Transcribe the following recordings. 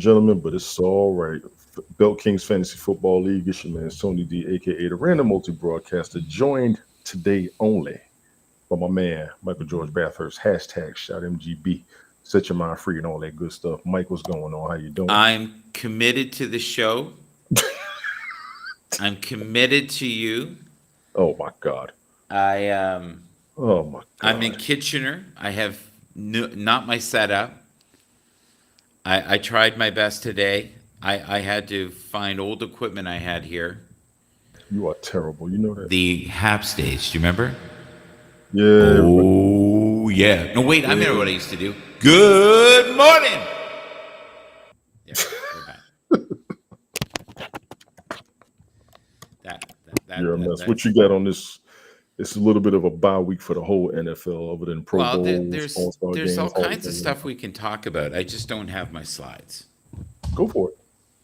Gentlemen, but it's all right. Belt Kings Fantasy Football League. It's your man Sony D, aka the Random Multi Broadcaster, joined today only by my man Michael George Bathurst. Hashtag shout MGB. Set your mind free and all that good stuff. Mike, what's going on? How you doing? I'm committed to the show. I'm committed to you. Oh my God. I Oh my I'm in God. Kitchener. I have not my setup. I tried my best today. I had to find old equipment I had here. You are terrible. You know that? The Hap stage. Do you remember? Yeah, everybody. Oh yeah. No wait. I remember Yeah. what I used to do. Good morning. There we go. We're back. That that that You're a that, mess. that What you got on this? It's a little bit of a bye week for the whole NFL, other than Pro Well, Bowls, All Star there's all games, Hall of kinds of Fame. stuff we can talk about. I just don't have my slides. Go for it.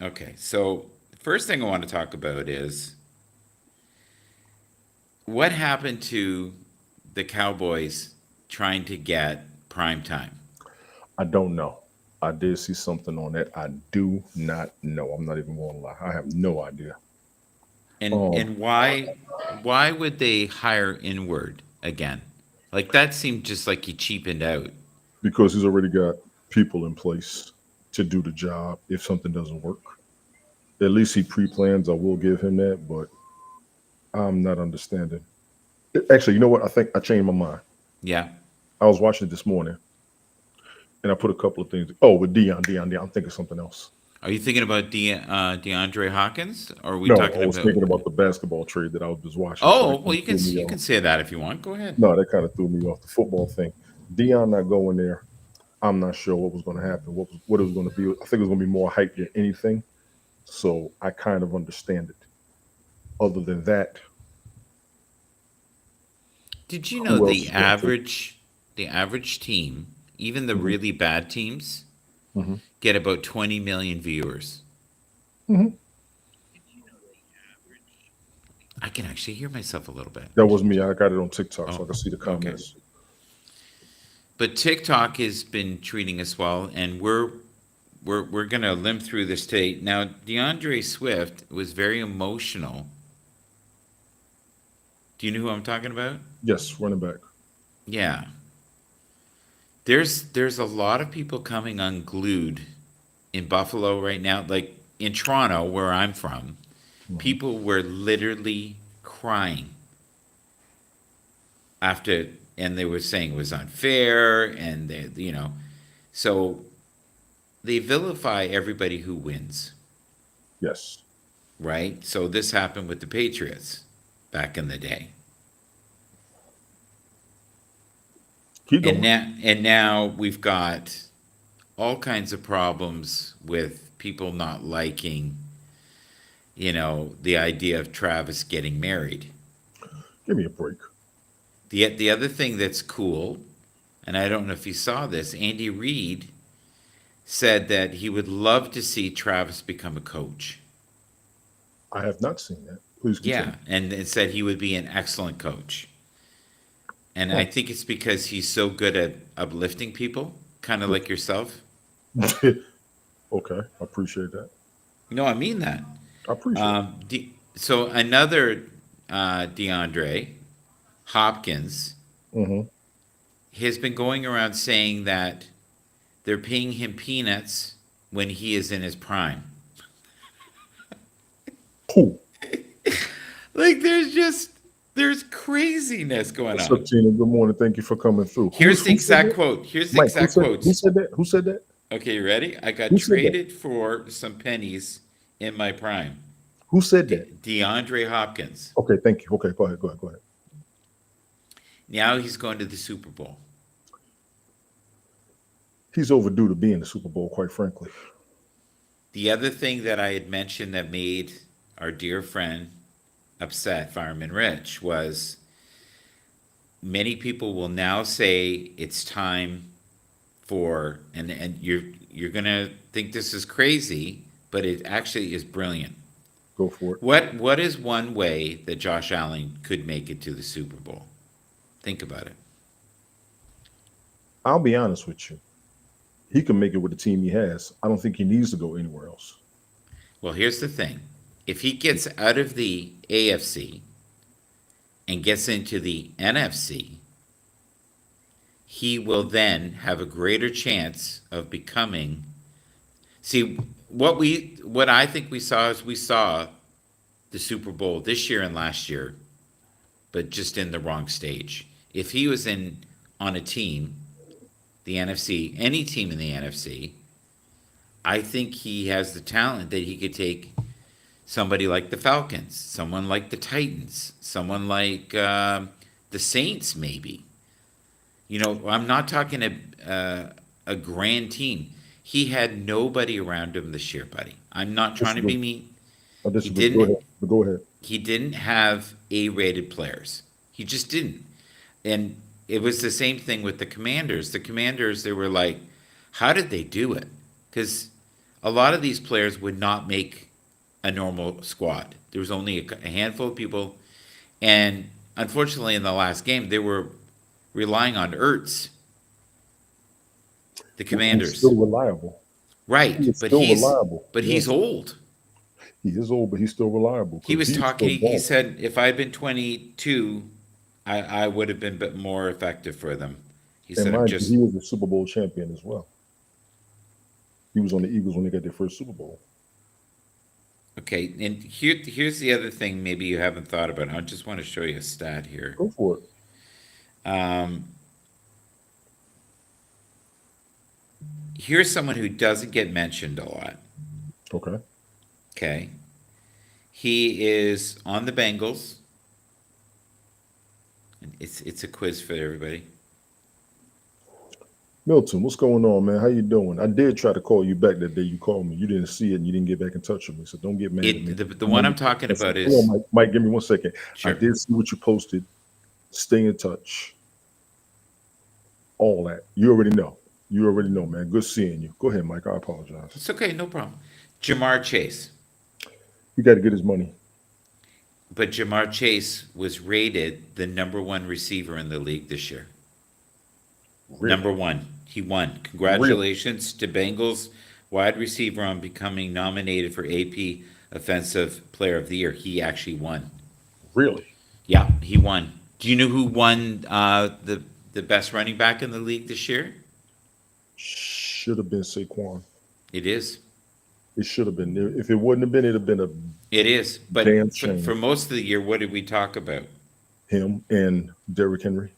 Okay, so the first thing I want to talk about is what happened to the Cowboys trying to get prime time, I don't know. I did see something on that. I do not know. I'm not even going to lie. I have no idea. Um, and why would they hire inward again? Like that seemed just like he cheapened out. because he's already got people in place to do the job if something doesn't work. At least he pre-plans. I will give him that, but I'm not understanding. Actually, you know what? I think I changed my mind. Yeah. I was watching it this morning, and I put a couple of things. Oh, with Dion. I'm thinking something else. Are you thinking about DeAndre Hawkins, or are we No, talking I was about? thinking about the basketball trade that I was watching. So Oh, that well, kind of threw me you off. can say that if you want. Go ahead. No, that kind of threw me off the football thing. Dion not going there. I'm not sure what was going to happen. What it was going to be. I think it was going to be more hype than anything. So I kind of understand it. Other than that, Did you know who else is going to take? the average team, even the Hmm. really bad teams, Hmm. get about 20 million viewers? Hmm. I can actually hear myself a little bit. That was me. I got it on TikTok, so Oh, I can see the okay. comments. But TikTok has been treating us well, and we're gonna limp through this today. Now, DeAndre Swift was very emotional. Do you know who I'm talking about? Yes, running back. Yeah. There's a lot of people coming unglued in Buffalo right now. Like in Toronto, where I'm from, Hmm. people were literally crying after, and they were saying it was unfair, and so they vilify everybody who wins, Yes. right? So this happened with the Patriots back in the day, Keep going. and now we've got all kinds of problems with people not liking, the idea of Travis getting married. Give me a break. The other thing that's cool, and I don't know if you saw this, Andy Reid said that he would love to see Travis become a coach. I have not seen that. Please continue. Yeah, and it said he would be an excellent coach. And I Huh. think it's because he's so good at uplifting people, kind of like yourself. Okay, I appreciate that. No, I mean that. I appreciate it. So another DeAndre Hopkins Hmm. has been going around saying that they're paying him peanuts when he is in his prime. Cool. Like there's craziness going What's up, on. Tina? Good morning. Thank you for coming through. Here's the Who said exact that? quote. Here's the Mike, who exact said who quotes. said that? Who said that? Okay, you ready? I got Who said that? traded for some pennies in my prime. Who said that? DeAndre Hopkins. Okay, thank you. Okay, go ahead. Now he's going to the Super Bowl. He's overdue to be in the Super Bowl, quite frankly. The other thing that I had mentioned that made our dear friend upset, Fireman Rich, was many people will now say it's time for, and you're gonna think this is crazy, but it actually is brilliant. Go for it. What is one way that Josh Allen could make it to the Super Bowl? Think about it. I'll be honest with you. He can make it with the team he has. I don't think he needs to go anywhere else. Well, here's the thing. If he gets out of the AFC and gets into the NFC, he will then have a greater chance of becoming. See, what I think we saw is we saw the Super Bowl this year and last year, but just in the wrong stage. If he was in on a team, the NFC, any team in the NFC, I think he has the talent that he could take somebody like the Falcons, someone like the Titans, someone like the Saints, maybe. You know, I'm not talking a grand team. He had nobody around him this year, buddy. I'm not trying to be Disagree. mean. I He disagree. Go didn't. ahead. But go ahead. He didn't have A-rated players. He just didn't. And it was the same thing with the Commanders. The Commanders, they were like, how did they do it? Because a lot of these players would not make a normal squad. There was only a handful of people, and unfortunately, in the last game, they were relying on Ertz, the He's Commanders. still reliable. He Right, is still reliable. he's Yes, old. he is old, but he's still reliable He because was he is talking. still He balling. said, if I had been 22, I would have been a bit more effective for them. He And said, I'm mind you, just he was a Super Bowl champion as well. He was on the Eagles when they got their first Super Bowl. okay. And here's the other thing. Maybe you haven't thought about. I just want to show you a stat here. Go for it. Um, Here's someone who doesn't get mentioned a lot. Okay. Okay. He is on the Bengals. And it's a quiz for everybody. Milton, what's going on, man? How you doing? I did try to call you back that day you called me. You didn't see it and you didn't get back in touch with me. So don't get mad at me. The one I'm talking about Hold on, is Mike. Mike, give me 1 second. I sure. did see what you posted. Stay in touch. All that. You already know. You already know, man. Good seeing you. Go ahead, Mike. I apologize. It's okay, no problem. Jamar Chase. He got to get his money. But Jamar Chase was rated the number one receiver in the league this year. Really? Number one. He won. Really? Congratulations to Bengals wide receiver on becoming nominated for AP Offensive Player of the Year. He actually won. Really? Yeah, he won. Do you know who won the best running back in the league this year? Should have been Saquon. It is. It should have been. If it wouldn't have been, it'd have been a It is. But damn for, shame. for most of the year, what did we talk about? Him and Derrick Henry.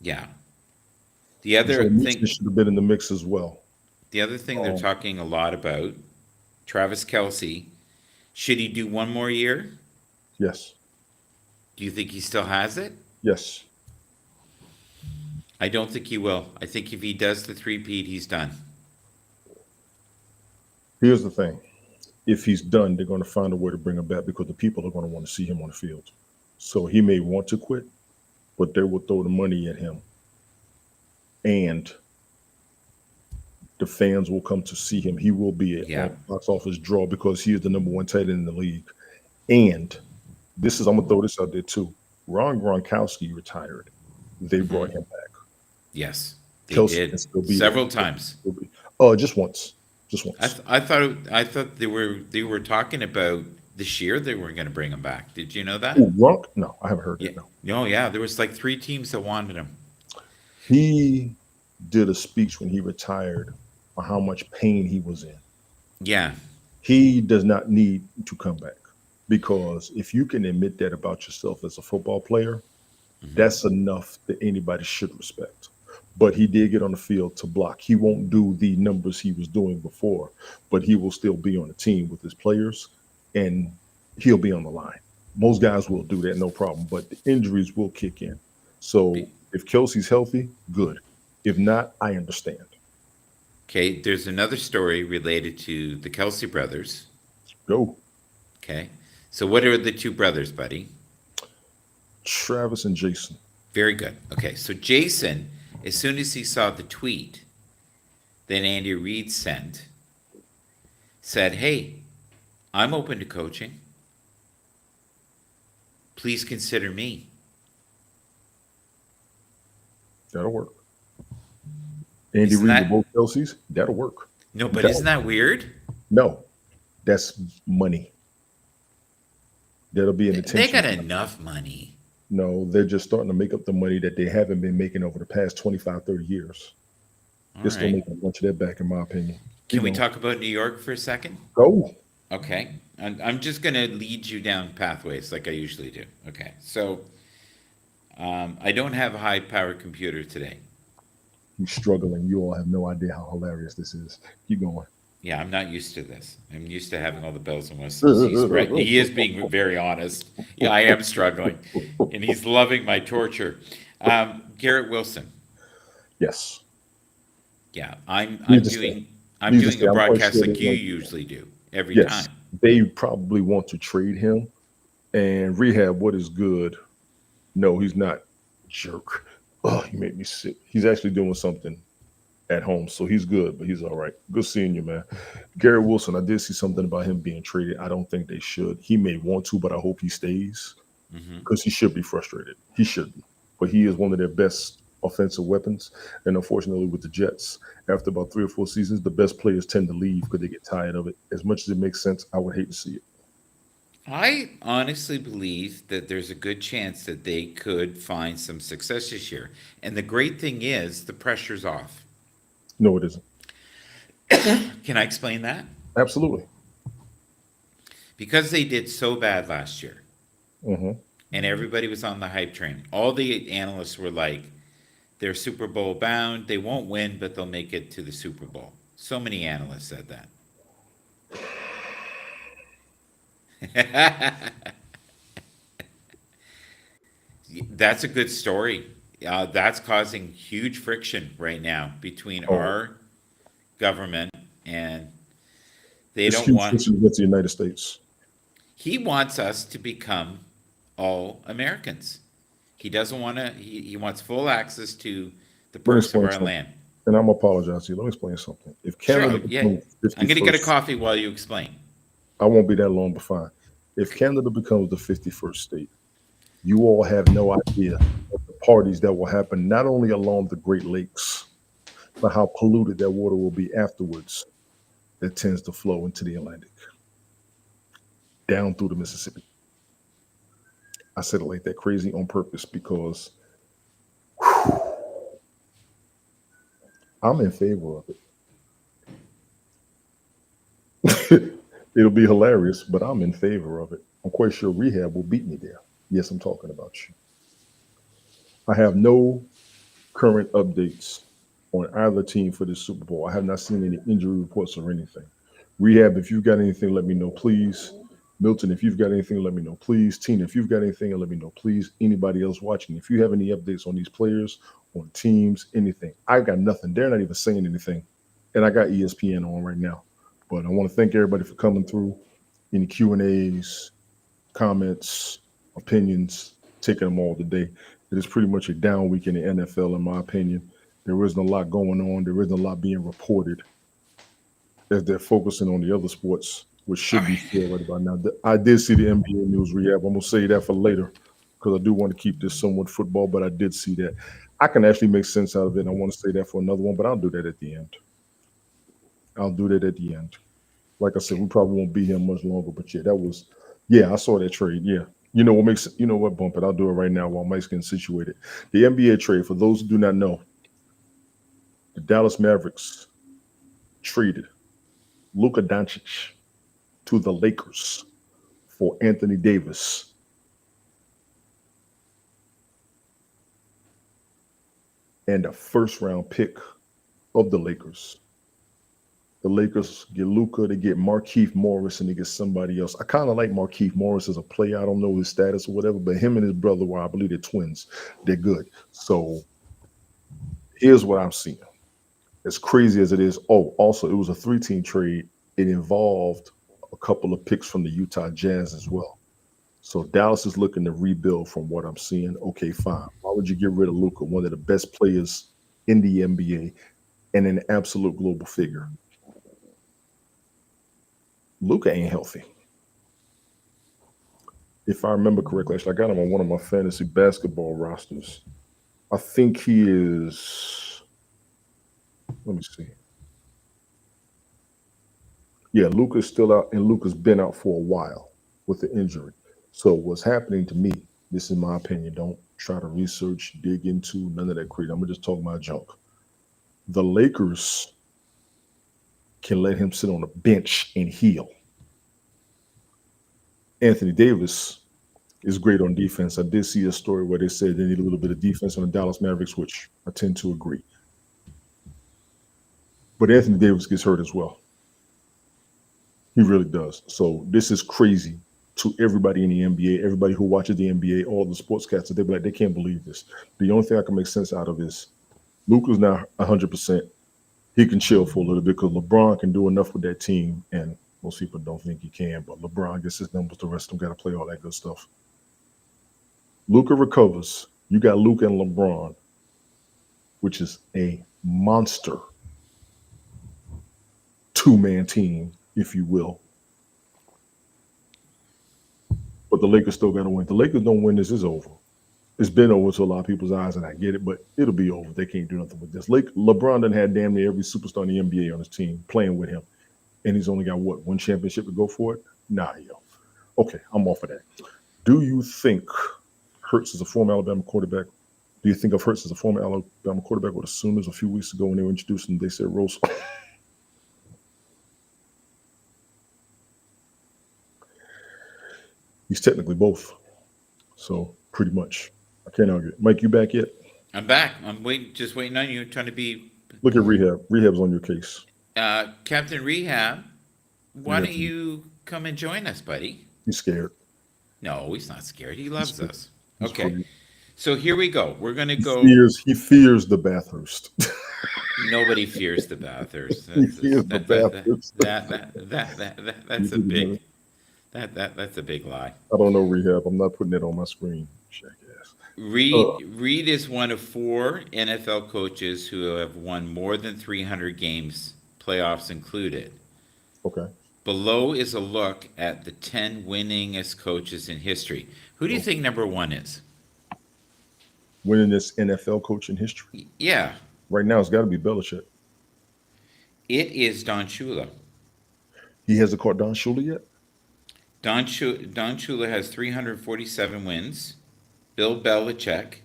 Yeah. The other Joe thing, Mixon should have been in the mix as well. the other thing they're talking a lot about, Travis Kelce. Should he do one more year? Yes. Do you think he still has it? Yes. I don't think he will. I think if he does the three-peat, he's done. Here's the thing. If he's done, they're going to find a way to bring him back because the people are going to want to see him on the field. So he may want to quit, but they will throw the money at him. And the fans will come to see him. He will be a box office draw because he is the number one tight end in the league. And I'm gonna throw this out there too. Ron Gronkowski retired. They brought him back. Yes, they Kelce did can still be several there. times. Just once. Just once. I thought they were talking about this year they were going to bring him back. Did you know that? Ooh, Gronk? No, I haven't heard that. No. No, yeah, there was like 3 teams that wanted him. He did a speech when he retired on how much pain he was in. Yeah. He does not need to come back because if you can admit that about yourself as a football player, that's enough that anybody should respect. But he did get on the field to block. He won't do the numbers he was doing before, but he will still be on the team with his players and he'll be on the line. Most guys will do that, no problem, but the injuries will kick in. So if Kelce's healthy, good. If not, I understand. Okay, there's another story related to the Kelsey brothers. Go. Okay, so what are the 2 brothers, buddy? Travis and Jason. Very good. Okay, so Jason, as soon as he saw the tweet that Andy Reid sent, said, hey, I'm open to coaching. Please consider me. That'll work. Andy Isn't Reid with that both Chelseas, that'll work. no? I'm But isn't telling that weird? you. No, that's money. That'll be an They attention got grab. enough money. No, they're just starting to make up the money that they haven't been making over the past 25, 30 years. All They're still right. making a bunch of that back, in my opinion. Can Keep we going. talk about New York for a second? Go. Okay. I'm just going to lead you down pathways like I usually do. Okay. So I don't have a high powered computer today. He's struggling. You all have no idea how hilarious this is. Keep going. Yeah, I'm not used to this. I'm used to having all the bells and whistles. He's right. He is being very honest. Yeah, I am struggling, and he's loving my torture. Garrett Wilson. Yes. Yeah, I'm Needs I'm to stay. doing I'm Needs to doing stay. a I'm quite broadcast sure they're like you going to. usually do every Yes. time. They probably want to trade him and rehab what is good. No, he's not. Jerk. Oh, he made me sick. He's actually doing something at home, so he's good, but he's all right. Good seeing you, man. Gary Wilson, I did see something about him being traded. I don't think they should. He may want to, but I hope he stays Hmm. because he should be frustrated. He should be, but he is one of their best offensive weapons. And unfortunately, with the Jets, after about 3 or 4 seasons, the best players tend to leave because they get tired of it. As much as it makes sense, I would hate to see it. I honestly believe that there's a good chance that they could find some success this year. And the great thing is the pressure's off. No, it isn't. Can I explain that? Absolutely. Because they did so bad last year Hmm. and everybody was on the hype train. All the analysts were like, they're Super Bowl bound. They won't win, but they'll make it to the Super Bowl. So many analysts said that. That's a good story. That's causing huge friction right now between Oh, our government and they it's don't huge want, fiction against the United States. he wants us to become all Americans. He doesn't want to, he wants full access to the Let me perks of explain our something. land. And I'm apologize to you. Let me explain something. If Sure. Canada Yeah. becomes the I'm going to get a 51st, coffee while you explain. I won't be that long, but fine. If Canada becomes the 51st state, you all have no idea of the parties that will happen not only along the Great Lakes, but how polluted that water will be afterwards that tends to flow into the Atlantic, down through the Mississippi. I said it like that crazy on purpose because I'm in favor of it. It'll be hilarious, but I'm in favor of it. I'm quite sure rehab will beat me there. Yes, I'm talking about you. I have no current updates on either team for this Super Bowl. I have not seen any injury reports or anything. Rehab, if you've got anything, let me know, please. Milton, if you've got anything, let me know, please. Tina, if you've got anything, let me know, please. Anybody else watching, if you have any updates on these players, on teams, anything, I got nothing. They're not even saying anything. And I got ESPN on right now. But I want to thank everybody for coming through. Any Q&As, comments, opinions, taking them all today. It is pretty much a down week in the NFL, in my opinion. There isn't a lot going on. There isn't a lot being reported as they're focusing on the other sports, which All should be right. fair right about now. I did see the NBA news rehab. I'm gonna say that for later because I do want to keep this somewhat football, but I did see that. I can actually make sense out of it. And I want to say that for another one, but I'll do that at the end. I'll do that at the end. Like I said, Okay. we probably won't be here much longer, but yeah, that was, yeah, I saw that trade. Yeah. You know what makes, you know what, bump it. I'll do it right now while Mike's getting situated. The NBA trade, for those who do not know, the Dallas Mavericks traded Luka Doncic to the Lakers for Anthony Davis and a first round pick of the Lakers. The Lakers get Luca, they get Markeith Morris, and they get somebody else. I kind of like Markeith Morris as a player. I don't know his status or whatever, but him and his brother, well, I believe they're twins. They're good. So here's what I'm seeing. As crazy as it is, oh, also, it was a 3-team trade. It involved a couple of picks from the Utah Jazz as well. So Dallas is looking to rebuild from what I'm seeing. Okay, fine. Why would you get rid of Luca, one of the best players in the NBA and an absolute global figure? Luca ain't healthy. If I remember correctly, actually, I got him on one of my fantasy basketball rosters. I think he is Let me see. Yeah, Luca's still out, and Luca's been out for a while with the injury. So what's happening to me? This is my opinion. Don't try to research, dig into none of that crazy. I'm gonna just talk my junk. The Lakers can let him sit on the bench and heal. Anthony Davis is great on defense. I did see a story where they said they need a little bit of defense on the Dallas Mavericks, which I tend to agree. But Anthony Davis gets hurt as well. He really does. So this is crazy to everybody in the NBA, everybody who watches the NBA, all the sportscasters. They be like, they can't believe this. The only thing I can make sense out of is Luka's now 100%. He can chill for a little bit because LeBron can do enough with that team, and most people don't think he can. But LeBron gets his numbers. The rest of them got to play all that good stuff. Luka recovers. You got Luka and LeBron, which is a monster two-man team, if you will. But the Lakers still got to win. The Lakers don't win, this is over. It's been over to a lot of people's eyes, and I get it, but it'll be over. They can't do nothing with this. LeBron done had damn near every superstar in the NBA on his team playing with him, and he's only got what, one championship to go for it? Nah, yo. Okay, I'm off of that. Do you think Hurts is a former Alabama quarterback? Do you think of Hurts as a former Alabama quarterback with the Sooners a few weeks ago when they were introducing him? They said Rose. He's technically both. So pretty much. I can't argue. Mike, you back yet? I'm back. I'm just waiting on you. Trying to be Look at Rehab. Rehab's on your case. Captain Rehab. Why Rehab. don't you come and join us, buddy? He's scared. No, he's not scared. He He's loves scared. us. He's Okay, afraid. so here we go. We're gonna He go. fears. He fears the Bathurst. Nobody fears the Bathurst. He fears the Bathurst. That's a big that's a big lie. I don't know Rehab. I'm not putting it on my screen. Jackass. Reed is one of four NFL coaches who have won more than 300 games, playoffs included. Okay. Below is a look at the 10 winningest coaches in history. Who do you think number one is? Winningest NFL coach in history. Yeah, Right now, it's got to be Belichick. it is Don Shula. He hasn't caught Don Shula yet. Don Shula has 347 wins. Bill Belichick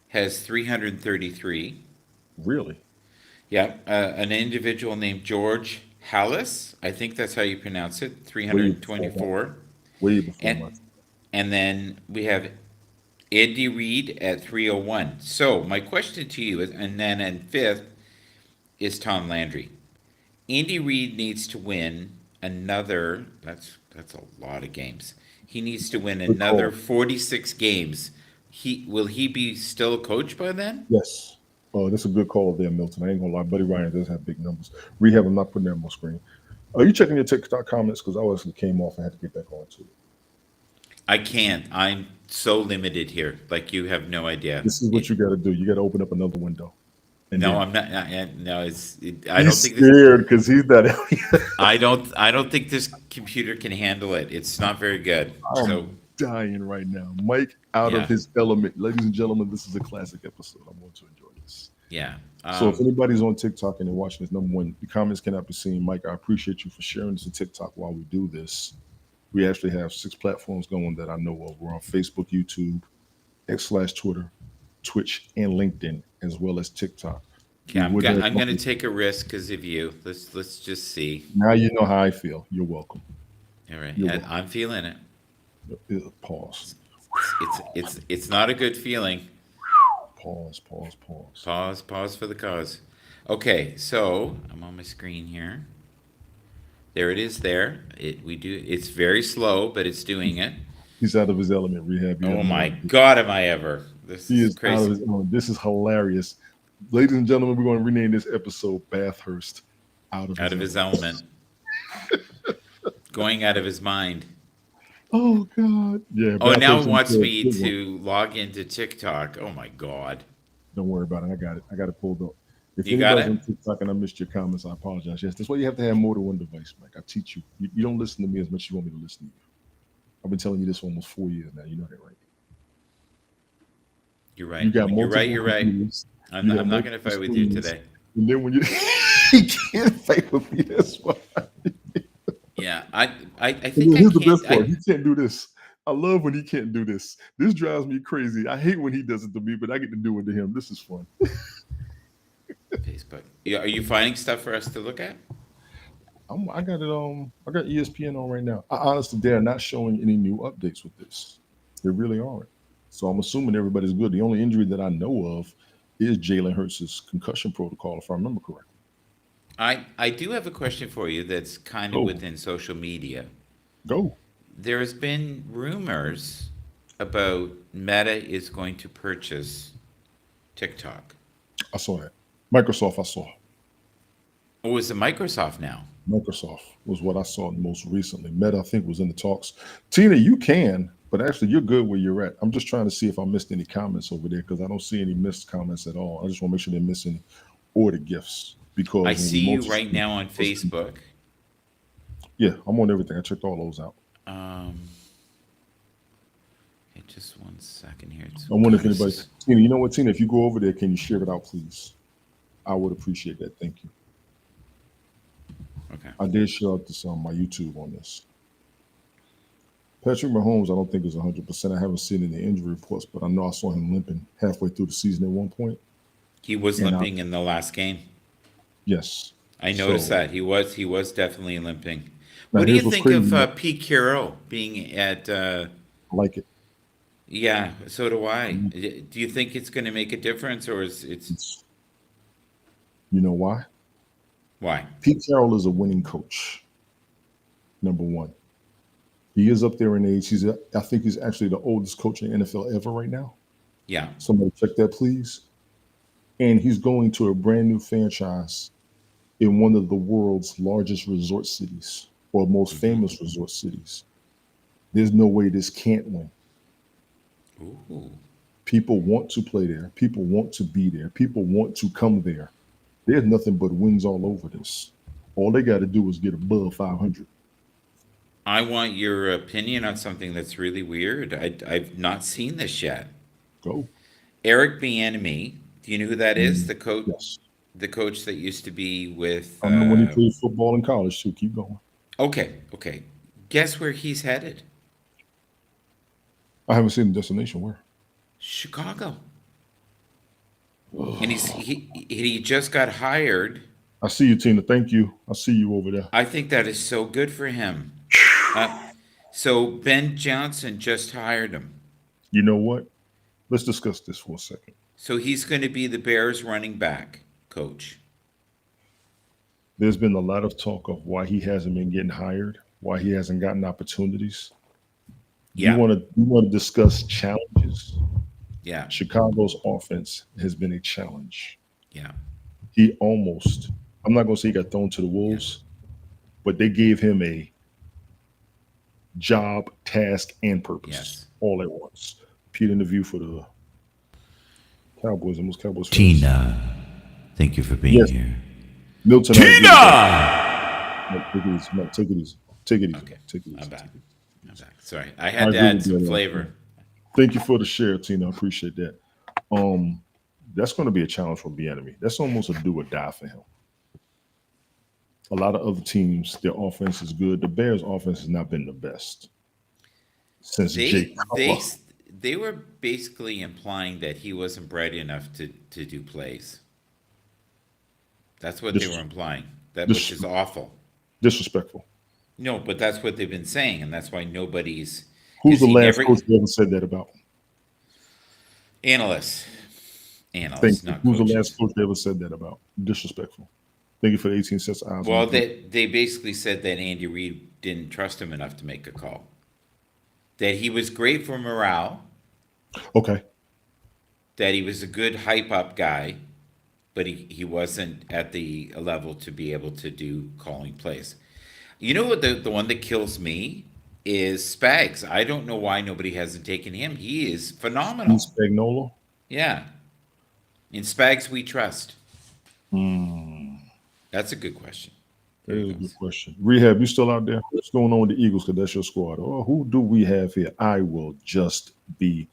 has 333. Really? Yeah, an individual named George Hallis, I think that's how you pronounce it, Way before 324. Way before my. And and then we have Andy Reid at 301. So my question to you is, and then in fifth is Tom Landry. Andy Reid needs to win another. That's a lot of games. He needs to win Good another call. 46 games. Will he be still a coach by then? Yes. Oh, that's a good call there, Milton. I ain't gonna lie. Buddy Ryan does have big numbers. Rehab, I'm not putting that on my screen. Are you checking your TikTok comments? Because I actually came off and had to get back on to it. I can't. I'm so limited here. Like you have no idea. This is what you got to do. You got to open up another window. And No, then I'm not. No, I don't he's think this. scared because he's not. I don't think this computer can handle it. It's not very good. So I'm dying right now. Mike out of yeah, his element. Ladies and gentlemen, this is a classic episode. I'm going to enjoy this. yeah. So if anybody's on TikTok and they're watching this, number one, the comments cannot be seen. Mike, I appreciate you for sharing this on TikTok while we do this. We actually have 6 platforms going that I know of. We're on Facebook, YouTube, X/Twitter, Twitch, and LinkedIn, as well as TikTok. Okay, We would have I'm gonna something- take a risk because of you. Let's just see. Now you know how I feel. You're welcome. All right, You're I'm feeling it. Pause. It's not a good feeling. Pause. Pause. Pause. Pause for the cause. Okay, so I'm on my screen here. There it is. There It's very slow, but it's doing it. He's out of his element, Rehab. You have Oh no my idea. God, am I ever? This He is is out of crazy. his element. This is hilarious. Ladies and gentlemen, we're going to rename this episode Bathurst out of Out of his element, going out of his mind. Oh God. Yeah. Oh, now it Bathurst wants and me Good one. to log into TikTok. Oh my God. Don't worry about it. I got it. I got it pulled up. If You got anybody's it? on TikTok and I missed your comments, I apologize. Yes, that's why you have to have more than one device, Mike. I teach you. You don't listen to me as much as you want me to listen to you. I've been telling you this for almost 4 years now. You know that, right? You're right. You got You're multiple right. You're right. computers. I'm You not, got I'm not going to multiple fight with you screens. today. And then when you He can't fight with me. That's why. Yeah, I And think then I here's the can't. best part. He can't do this. I love when he can't do this. This drives me crazy. I hate when he does it to me, but I get to do it to him. This is fun. Facebook. Yeah, are you finding stuff for us to look at? I got it. I got ESPN on right now. I honestly, they're not showing any new updates with this. They really aren't. So I'm assuming everybody's good. The only injury that I know of is Jalen Hurts' concussion protocol, if I remember correctly. I do have a question for you that's kind of Go, within social media. go. There has been rumors about Meta is going to purchase TikTok. I saw that. Microsoft, I saw. Oh, is it Microsoft now? Microsoft was what I saw most recently. Meta, I think, was in the talks. Tina, you can, but actually, you're good where you're at. I'm just trying to see if I missed any comments over there because I don't see any missed comments at all. I just want to make sure they're missing order gifts I because when we see you multi, right now on Facebook. yeah, I'm on everything. I checked all those out. Um, okay, just one second here. It's, I wonder if God, this anybody, is Tina, you know what, Tina, if you go over there, can you share it out, please? I would appreciate that. Thank you. okay. I did share out this on my YouTube on this. Patrick Mahomes, I don't think is 100%. I haven't seen any injury reports, but I know I saw him limping halfway through the season at one point. He was And limping in the last game. yes, I noticed so that he was definitely limping. now What do you here's what's think crazy. of Pete Carroll being at? I like it. Yeah, so do I. Um, Do you think it's going to make a difference, or is it's It's, you know why? why? Pete Carroll is a winning coach. Number one, he is up there in age. I think he's actually the oldest coach in the NFL ever right now. Yeah. Somebody check that, please. And he's going to a brand new franchise in one of the world's largest resort cities or most Hmm. famous resort cities. There's no way this can't win. Ooh. People want to play there. People want to be there. People want to come there. There's nothing but wins all over this. All they got to do is get above 500. I want your opinion on something that's really weird. I've not seen this yet. Go. Eric Bieniemy. Do you know who that is? Mm, yes. The coach that used to be with. I remember when he played football in college too. Keep going. Okay, okay. Guess where he's headed? I haven't seen the destination where. Chicago. And he just got hired. I see you, Tina. Thank you. I see you over there. I think that is so good for him. Uh, so Ben Johnson just hired him. You know what? Let's discuss this for a second. So he's going to be the Bears running back coach. There's been a lot of talk of why he hasn't been getting hired, why he hasn't gotten opportunities. Yeah, You want to discuss challenges? yeah, Chicago's offense has been a challenge. yeah, He almost, I'm not going to say he got thrown to the yeah, wolves, but they gave him a job, task, and purpose yes. all at once. Pete in the view for the Cowboys and most Cowboys fans. Tina, thank you for being Yes, here. Milton, I agree with that. Tina! No, take it easy. No, take it easy. Take it easy. Okay, Man. Take it I'm easy. back. Take it I'm easy. back. Sorry, I I had to agree add with you some on that. flavor. Thank you for the share, Tina. I appreciate that. Um, that's going to be a challenge for the enemy. That's almost a do or die for him. A lot of other teams, their offense is good. The Bears' offense has not been the best since Jake They they Cutler. they were basically implying that he wasn't bright enough to do plays. That's what they were Dis, implying. That which dis, is awful. disrespectful. No, but that's what they've been saying, and that's why nobody's Who's because the he last never coach they ever said that about? analysts, Thank analysts, you. not Who's the last coaches. coach they ever said that about? Disrespectful. Thank you for the 18 cents eyes on the Well, plate. they basically said that Andy Reid didn't trust him enough to make a call. That he was great for morale. Okay. That he was a good hype up guy, but he wasn't at the level to be able to do calling plays. You know what the one that kills me is Spags. I don't know why nobody hasn't taken him. He is Steve phenomenal. Spagnuolo. Yeah. In Spags we trust. Hmm. That's a good question. That Here it is a good goes. question. Rehab, you still out there? What's going on with the Eagles? Because that's your squad. Oh, who do we have here? I will just be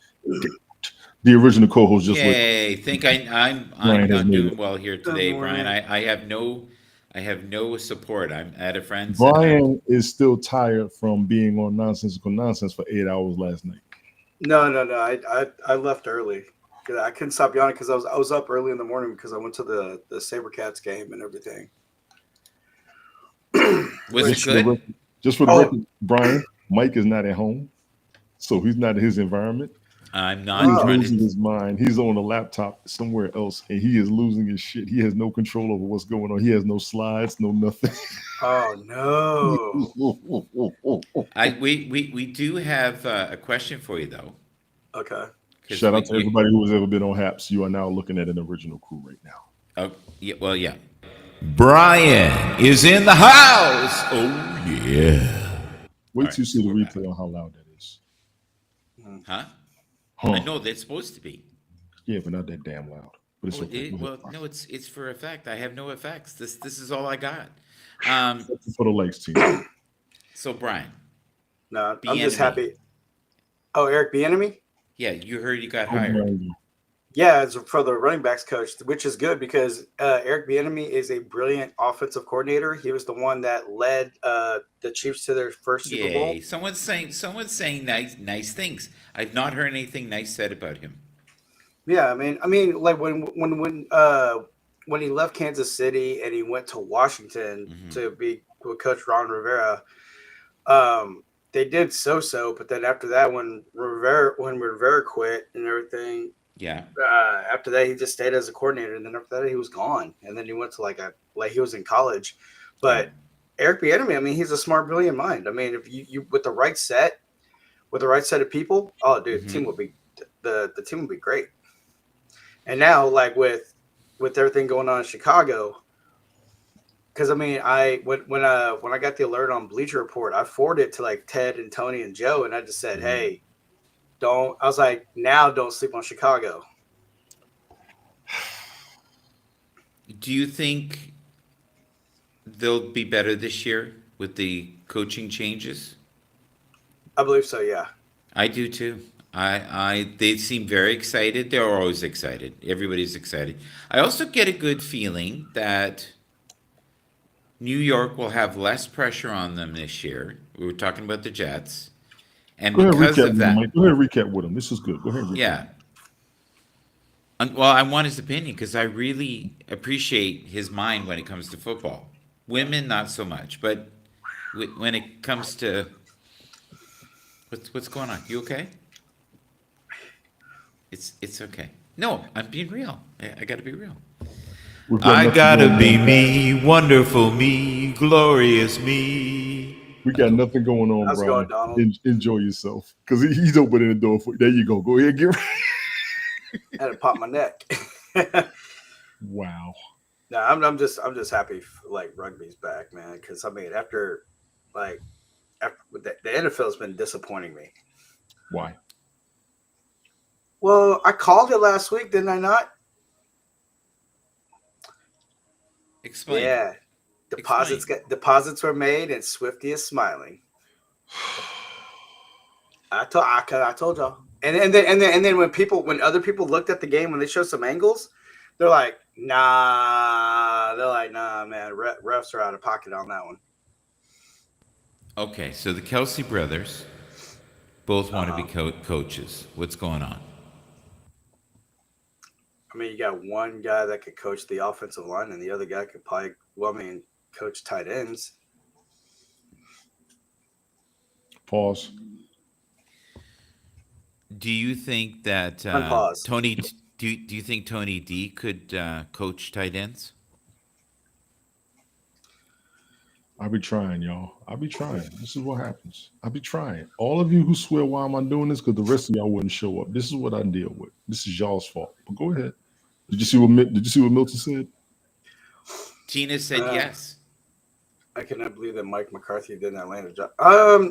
the original co-host. Just like Yay! Think I'm Brian has not made doing it. well here Good today, Brian. morning. I have no I have no support. I'm at a friend's and I'm Brian is still tired from being on nonsensical nonsense for 8 hours last night. No. I left early. 'Cause I couldn't stop yawning because I was up early in the morning because I went to the SaberCats game and everything. was it Just Which for the good? record, just for the oh record, Brian, Mike is not at home, so he's not in his environment. I'm He not is trying oh to. losing his mind. He's on a laptop somewhere else, and he is losing his shit. He has no control over what's going on. He has no slides, no nothing. oh no. We do have a question for you though, Okay. because Shout we out to everybody who has ever been on Haps. You are now looking at an original crew right now. oh yeah, well yeah. Brian is in the house. Oh yeah. All Wait right, till you so see the we're back. replay on how loud that is. Mhm. Huh? I Huh? know they're supposed to be. Yeah, but not that damn loud. But it's Oh, okay. Go ahead. well, no, it's for effect. I have no effects. This is all I got. Um, For the likes team. so Brian, No, be I'm just enemy. happy. Oh, Eric Bieniemy? Yeah, you heard you got Oh, hired. Brian, Yeah, it's for the running backs coach, which is good because Eric Bieniemy is a brilliant offensive coordinator. He was the one that led the Chiefs to their first Super Yay! Bowl. Someone's saying nice things. I've not heard anything nice said about him. Yeah, like when he left Kansas City and he went to Washington Hmm. to be with Coach Ron Rivera, they did so. But then after that, when Rivera quit and everything, Yeah. after that he just stayed as a coordinator, and then after that he was gone, and then he went to like he was in college. Yeah. But Eric Bieniemy, he's a smart, brilliant mind. If you with the right set of people, oh dude, Hmm. the team would be great. And now, like with everything going on in Chicago, because I when I got the alert on Bleacher Report, I forwarded it to like Ted and Tony and Joe, and I just said, Hmm. hey, don't. I was like, now don't sleep on Chicago. Do you think they'll be better this year with the coaching changes? I believe so. Yeah. I do too. They seem very excited. They're always excited. Everybody's excited. I also get a good feeling that New York will have less pressure on them this year. We were talking about the Jets. And go ahead and because recap of with him, that, Mike. Go ahead and recap with him. This is good. Go ahead and recap. yeah. Well, I want his opinion because I really appreciate his mind when it comes to football. Women, not so much. But when it comes to what's going on? You okay? It's okay. No, I'm being real. I got to be real. We've got I nothing gotta going be on. me, wonderful me, glorious me. We got nothing going on, How's it going, Brian. Donald? Enjoy yourself, because he's opening the door for you. There you go. Go ahead, get ready. I had to pop my neck. Wow. No, I'm just happy like rugby's back, man. Because like after the NFL has been disappointing me. Why? Well, I called it last week, didn't I not? Explain. Yeah. Explain. Deposits were made, and Swifty is smiling. I told y'all. And then when other people looked at the game, when they showed some angles, they're like, nah. They're like, nah, man. Refs are out of pocket on that one. Okay, so the Kelsey brothers both Uh want to be huh. coaches. What's going on? You got one guy that could coach the offensive line, and the other guy could probably, coach tight ends. Pause. Do you think that Unpause. Do you think Tony D could coach tight ends? I'll be trying, y'all. I'll be trying. This is what happens. I'll be trying. All of you who swear, why am I doing this? Because the rest of y'all wouldn't show up. This is what I deal with. This is y'all's fault. But go ahead. Did you see what Milton said? Tina said Uh, yes. I cannot believe that Mike McCarthy did not land a job.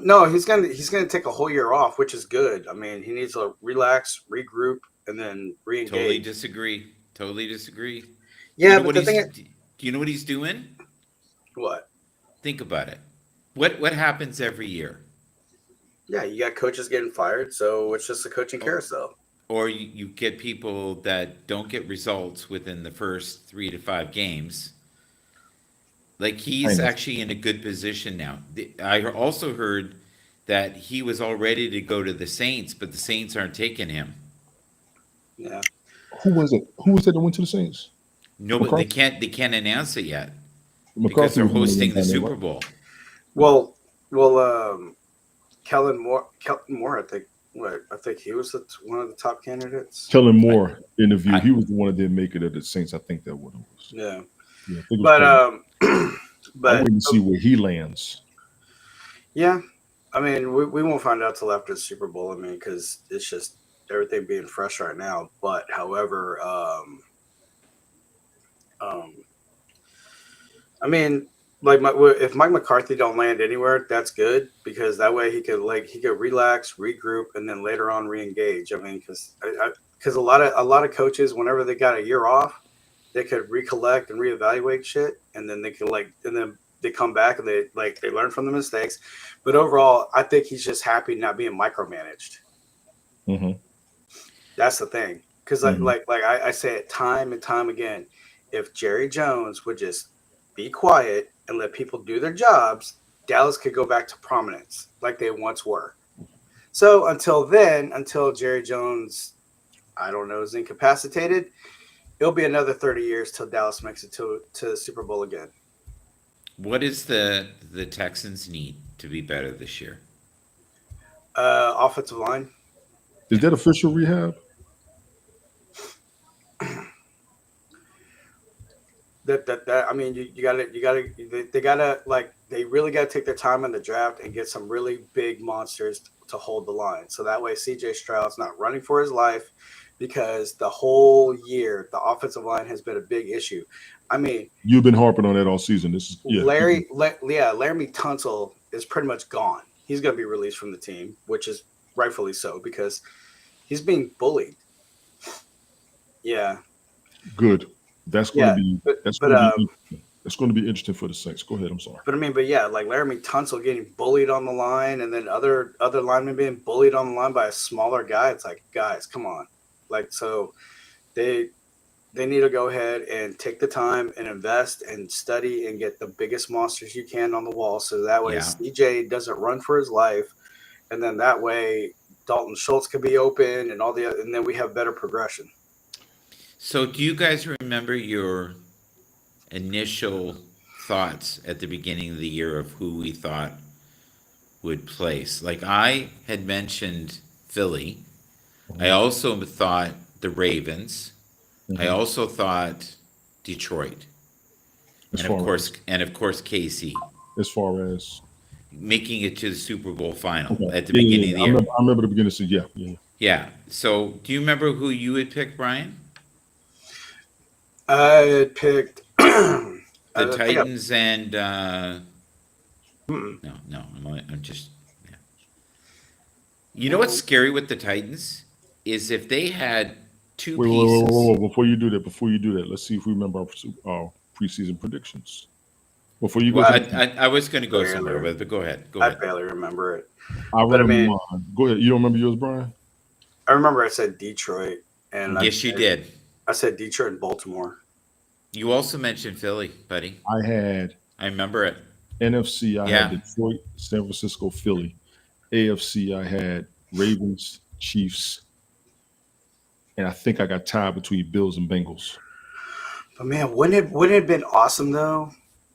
No, he's gonna take a whole year off, which is good. He needs to relax, regroup, and then Totally re-engage. disagree. Totally disagree. You Yeah, know but what the he's thing is, do you know what he's doing? what? Think about it. What happens every year? Yeah, you got coaches getting fired, so it's just a coaching Or, carousel. or you get people that don't get results within the first 3 to 5 games, Like he's Kind of. actually in a good position now. I also heard that he was all ready to go to the Saints, but the Saints aren't taking him. Yeah. Who was it? Who was it that went to the Saints? No, but McCarthy. they can't announce it yet because McCarthy they're was the one that went hosting the down there, Super right? Bowl. Well, Kellen Moore, I think. What I think he was one of the top candidates. Kellen I, Moore interview. I He was the one that didn't make it at the Saints. I think that what it was. Yeah, Yeah, I think it was but Kellen. I'm but waiting to see where he lands. yeah, I mean, we won't find out till after the Super Bowl. I mean, because it's just everything being fresh right now. But however, um, I mean, like if Mike McCarthy don't land anywhere, that's good because that way he could relax, regroup, and then later on re-engage. I mean, because a lot of coaches, whenever they got a year off, they could recollect and reevaluate shit, and then they can and then they come back and they learn from the mistakes. But overall, I think he's just happy not being micromanaged. Hmm. That's the thing, because Hmm. I say it time and time again. If Jerry Jones would just be quiet and let people do their jobs, Dallas could go back to prominence like they once were. So until then, until Jerry Jones, I don't know, is incapacitated, it'll be another 30 years till Dallas makes it to the Super Bowl again. what is the Texans need to be better this year? Offensive line. Is Yeah. that official rehab? That I mean, they gotta they really gotta take their time in the draft and get some really big monsters to hold the line. So that way, CJ Stroud's not running for his life because the whole year the offensive line has been a big issue. I mean, You've been harping on that all season. This is Laramie Tunsil is pretty much gone. He's gonna be released from the team, which is rightfully so because he's being bullied. Yeah, good. That's going to yeah, be but that's but going to be interesting. That's going to be interesting for the Saints. Go ahead. I'm sorry. But I mean, but yeah, like Laramie Tunsil getting bullied on the line, and then other linemen being bullied on the line by a smaller guy. It's like, guys, come on, like so they need to go ahead and take the time and invest and study and get the biggest monsters you can on the wall, so that way Yeah. CJ doesn't run for his life, and then that way Dalton Schultz could be open and and then we have better progression. So, do you guys remember your initial thoughts at the beginning of the year of who we thought would place? Like I had mentioned Philly. I also thought the Ravens. I Mhm. also thought Detroit. As And of far course and of course KC as far as making it to the Super Bowl final okay. at the Yeah, yeah, beginning of yeah. the year. I remember the beginning. So yeah, yeah. Yeah. So, do you remember who you had picked, Brian? I picked. The I think Titans and I, no, I'm just yeah. You know what's scary with the Titans is if they had two pieces. Wait. Before you do that, let's see if we remember our preseason predictions. Before you go Well, to the, I was going to go somewhere barely, with it, but go ahead. Go I ahead. barely remember it. I But I remember mean, mine. Go ahead. You don't remember yours, Brian? I remember I said Detroit, and Yes, you did. I said Detroit and Baltimore. You also mentioned Philly, buddy. I had I remember it. NFC. I had Yeah. Detroit, San Francisco, Philly. AFC. I had Ravens, Chiefs, and I think I got tied between Bills and Bengals. But man, wouldn't it have been awesome though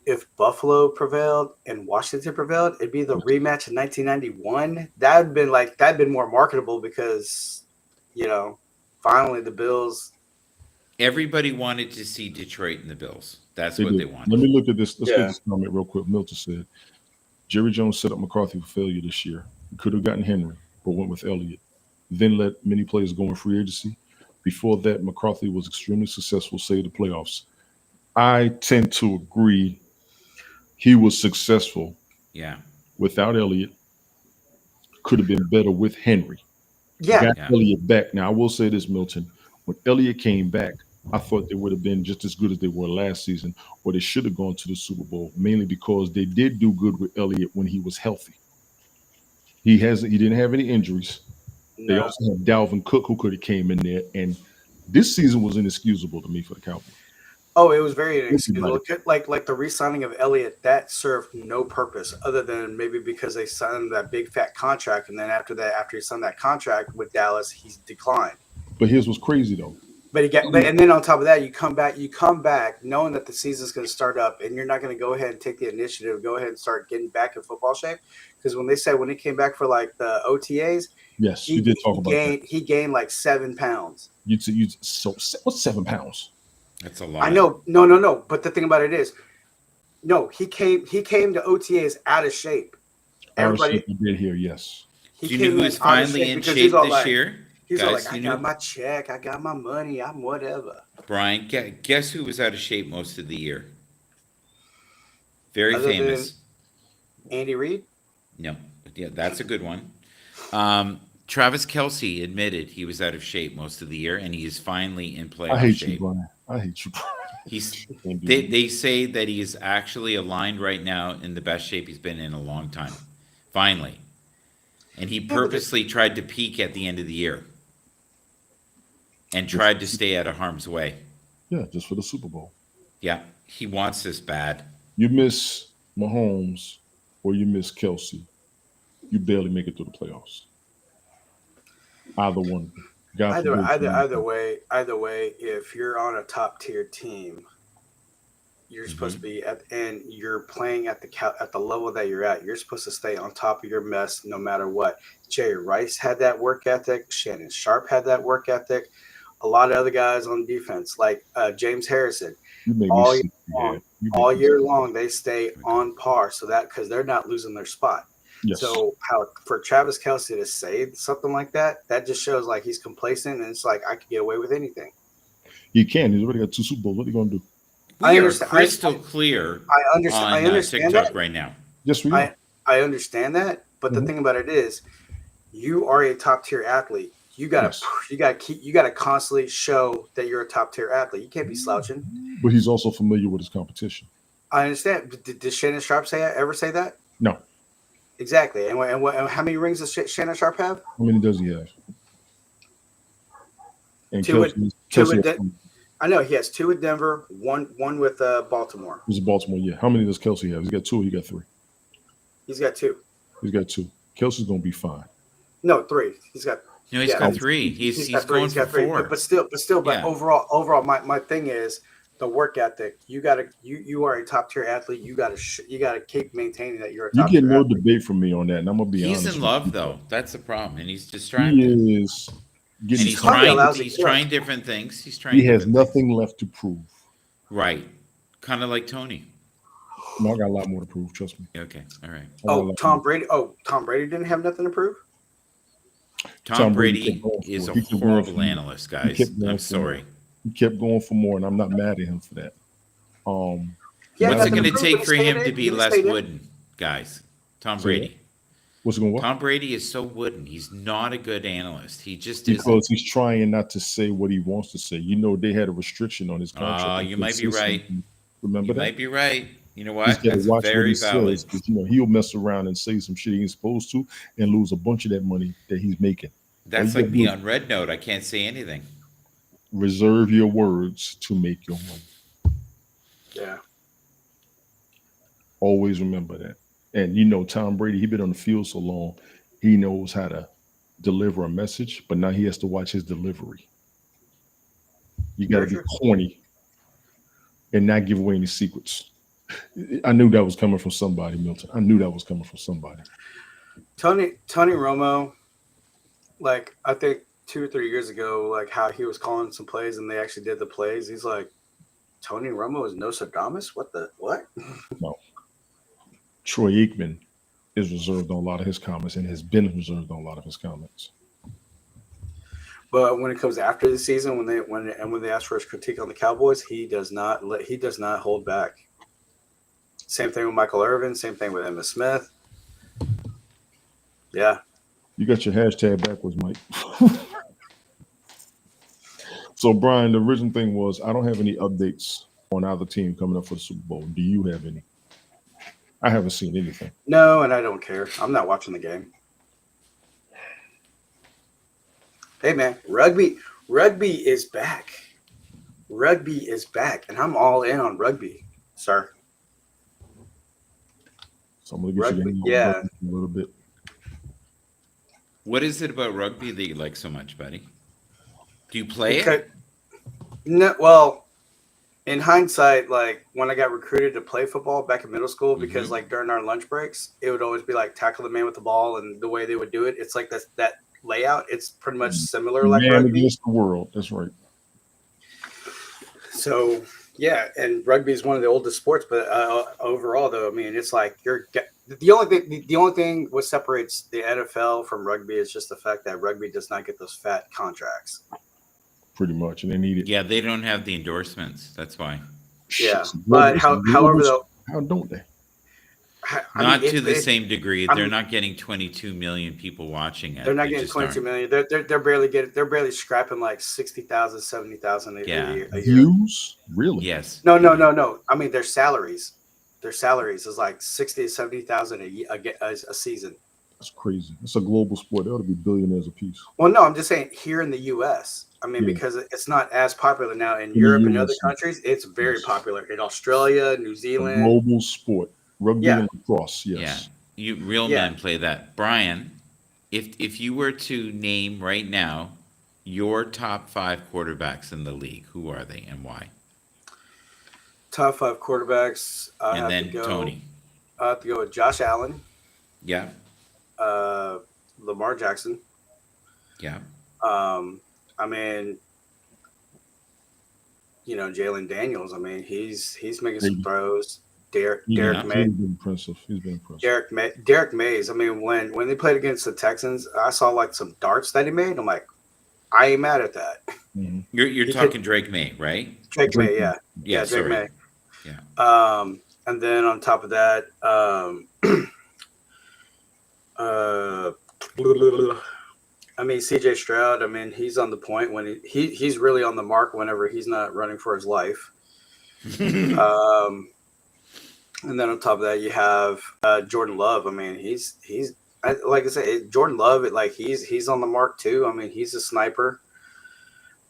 if Buffalo prevailed and Washington prevailed? It'd be the rematch in 1991. That'd been more marketable because finally the Bills. Everybody wanted to see Detroit and the Bills. That's They what did. they Let wanted. me look at this. Let's get Yeah. this comment real quick. Milton said Jerry Jones set up McCarthy for failure this year. He could have gotten Henry, but went with Elliott. Then let many players go in free agency. Before that, McCarthy was extremely successful, saved the playoffs. I tend to agree. He was successful Yeah. without Elliott. Could have been better with Henry. Yeah, Got Yeah. Elliott back. Now I will say this, Milton. When Elliott came back, I thought they would have been just as good as they were last season, or they should have gone to the Super Bowl, mainly because they did do good with Elliott when he was healthy. He didn't have any injuries. They no. also had Dalvin Cook who could have came in there, and this season was inexcusable to me for the Cowboys. Oh, it was very Everybody. inexcusable. Like the re-signing of Elliott, that served no purpose other than maybe because they signed that big fat contract, and then after he signed that contract with Dallas, he's declined. But here's what's crazy though. But and then on top of that, you come back knowing that the season's going to start up, and you're not going to go ahead and take the initiative, go ahead and start getting back in football shape. Because when he came back for like the OTAs, Yes, you did talk about that. He gained like 7 pounds. So what's 7 pounds? That's a lot. I know, no. But the thing about it is, no, he came to OTAs out of shape. Everybody did hear, yes. Do you know who's finally in shape this year? He's all like, I got my check, I got my money, I'm whatever. Brian, guess who was out of shape most of the year? Very famous. Andy Reid? No, yeah, that's a good one. Travis Kelce admitted he was out of shape most of the year, and he is finally in playoff shape. I hate you, Brian. They say that he is actually aligned right now in the best shape he's been in a long time. Finally. And he purposely tried to peak at the end of the year and tried to stay out of harm's way. Yeah, just for the Super Bowl. Yeah, he wants this bad. You miss Mahomes or you miss Kelsey, you barely make it through the playoffs. Either one. Either way, if you're on a top tier team, you're supposed to be and you're playing at the level that you're at. You're supposed to stay on top of your mess no matter what. Jerry Rice had that work ethic. Shannon Sharp had that work ethic. A lot of other guys on defense, like James Harrison, all year long they stay on par. So that because they're not losing their spot. Yes. So for Travis Kelce to say something like that, that just shows like he's complacent and it's like I could get away with anything. He can. He's already got 2 Super Bowls. What are you going to do? We are crystal clear on TikTok that. right now. Yes, we are. I understand that, but the thing about it is, you are a top tier athlete. You gotta constantly show that you're a top tier athlete. You can't be slouching. But he's also familiar with his competition. I understand. Did Shannon Sharp ever say that? No. Exactly. And how many rings does Shannon Sharp have? How many does he have? And Kelsey, I know he has 2 with Denver, one with Baltimore. He's Baltimore, yeah. How many does Kelsey have? He's got 2 or he got 3? He's got 2. He's got 2. Kelsey's going to be fine. No, 3. He's got 3. He's going for 4. But overall, my thing is the work ethic. You are a top tier athlete. You gotta keep maintaining that you're a top tier. You get no debate from me on that, and I'm gonna be honest. He's in love though. That's the problem, and he's distracted. He is. And he's trying different things. He has nothing left to prove. Right. Kind of like Tony. No, I got a lot more to prove. Trust me. Okay. All right. Tom Brady. Oh, Tom Brady didn't have nothing to prove. Tom Brady is a horrible analyst, guys. I'm sorry. He kept going for more, and I'm not mad at him for that. What's it going to take for him to be less wooden, guys? Tom Brady. What's it going to Tom Brady is so wooden. He's not a good analyst. He just because he's trying not to say what he wants to say. You know, they had a restriction on his contract. You might be right. Remember that? You might be right. You know what? That's watch very what he valid. Says, he'll mess around and say some shit he ain't supposed to and lose a bunch of that money that he's making. That's like me on Red Note. I can't say anything. Reserve your words to make your money. Yeah. Always remember that. And Tom Brady, he's been on the field so long, he knows how to deliver a message, but now he has to watch his delivery. You got to be corny and not give away any secrets. I knew that was coming from somebody, Milton. I knew that was coming from somebody. Tony Romo, like I think 2 or 3 years ago, like how he was calling some plays and they actually did the plays. He's like, Tony Romo is Nostradamus? What? No. Troy Aikman is reserved on a lot of his comments and has been reserved on a lot of his comments. But when it comes after the season, when they ask for his critique on the Cowboys, he does not hold back. Same thing with Michael Irvin. Same thing with Emma Smith. Yeah. You got your hashtag backwards, Mike. So, Brian, the original thing was I don't have any updates on either team coming up for the Super Bowl. Do you have any? I haven't seen anything. No, and I don't care. I'm not watching the game. Hey, man, rugby is back. rugby is back, and I'm all in on rugby, sir. So I'm gonna get you Rugby, to know yeah. rugby a little bit. What is it about rugby that you like so much, buddy? Do you play Because it? no, well, in hindsight, like when I got recruited to play football back in middle school, because Mm-hmm. like during our lunch breaks, it would always be like tackle the man with the ball, and the way they would do it, it's like that layout. It's pretty much similar like Man rugby. against the world. That's right. So yeah, and rugby is one of the oldest sports, but overall, though, I mean, it's like the only thing what separates the NFL from rugby is just the fact that rugby does not get those fat contracts. Pretty much, and they need it. Yeah, they don't have the endorsements. That's why. Yeah, It's a but global however, though, how don't they? I mean, Not to the if same degree. I'm They're not getting 22 million people watching they're it. not They getting just 22 aren't. million. They're barely scrapping like 60,000, 70,000 Yeah. a year. Views? Really? Yes. No. I mean, their salaries. Their salaries is like 60 to 70,000 a season. That's crazy. It's a global sport. They ought to be billionaires apiece. Well, no, I'm just saying here in the U.S. I mean, Yeah. because it's not as popular now in In the Europe and other US, countries. It's very yes. popular in Australia, New A Zealand. global sport. Rugby Yeah. and lacrosse, Yeah. yes. You real Yeah. men play that. Brian, if you were to name right now your top 5 quarterbacks in the league, who are they and why? Top 5 quarterbacks. And then Tony. I have to go with Josh Allen, Yeah. Lamar Jackson. Yeah. I mean, Jalen Daniels. I mean, he's making some Maybe. throws. He's Yeah. been impressive. He's been impressive. Derek Mays. I mean, when they played against the Texans, I saw like some darts that he made. I'm like, I ain't mad at that. Mm-hmm. You're He talking Drake May, right? Drake May, yeah. Yeah, Drake sorry. May. Yeah. And then on top of that, I mean, CJ Stroud. I mean, he's on the point when he's really on the mark whenever he's not running for his life. And then on top of that, you have Jordan Love. I mean, like I said, Jordan Love. He's on the mark too. I mean, he's a sniper.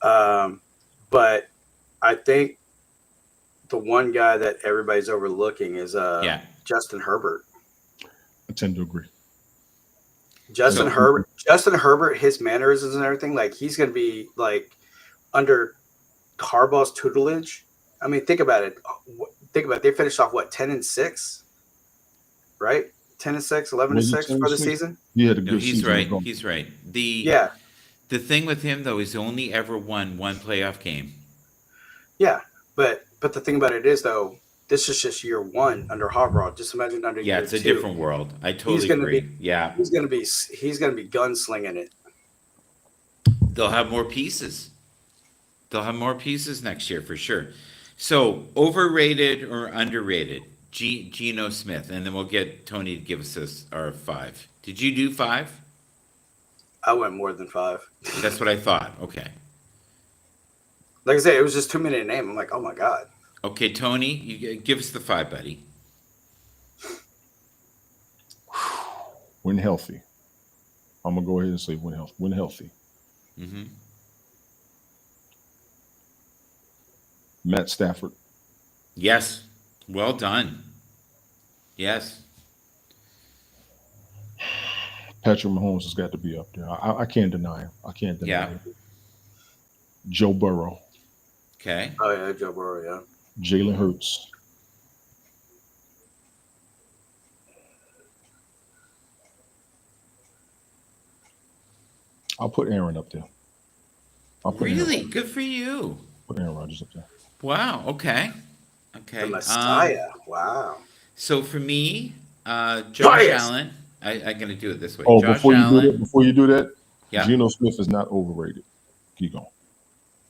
But I think the one guy that everybody's overlooking is Justin Herbert. I tend to agree. Justin Herbert, his mannerisms and everything, like he's going to be like under Harbaugh's tutelage. I mean, think about it. They finished off 10-6, right? 10-6, 11-6 for the season. He had a No, good he's season. right. He's right. The thing with him though is only ever won one playoff game. Yeah, but the thing about it is though, this is just year one under Harbaugh. Just imagine under year two. Yeah, it's a different world. I totally agree. He's gonna be gunslinging it. They'll have more pieces. They'll have more pieces next year for sure. So overrated or underrated? Geno Smith, and then we'll get Tony to give us our 5. Did you do 5? I went more than 5. That's what I thought. Okay. Like I said, it was just too many to name. I'm like, oh my god. Okay, Tony, you give us the 5, buddy. When healthy. I'm gonna go ahead and say when healthy. Mm-hmm. Matt Stafford. Yes. Well done. Yes. Patrick Mahomes has got to be up there. I can't deny him. I can't deny him. Joe Burrow. Okay. Oh yeah, Joe Burrow. Yeah. Jalen Hurts. I'll put Aaron up there. Really? Good for you. Put Aaron Rodgers up there. Wow. Okay. Okay. The Messiah. Wow. So for me, Josh Allen. I'm going to do it this way. Oh, Josh before Allen, you do that, yeah. Geno Smith is not overrated. Keep going.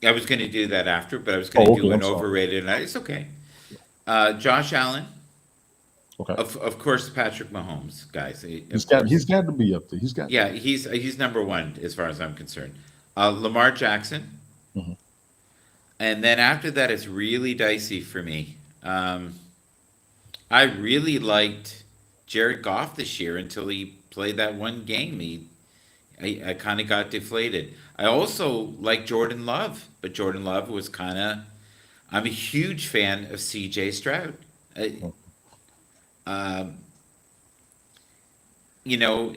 I was going to do that after, but I was going to do an overrated. It's okay. Josh Allen. Okay. Of course, Patrick Mahomes, guys. He's got to be up there. He's number 1 as far as I'm concerned. Lamar Jackson. Mm-hmm. And then after that, it's really dicey for me. I really liked Jared Goff this year until he played that one game. I kind of got deflated. I also like Jordan Love, but Jordan Love was kind of I'm a huge fan of C.J. Stroud. Um, you know,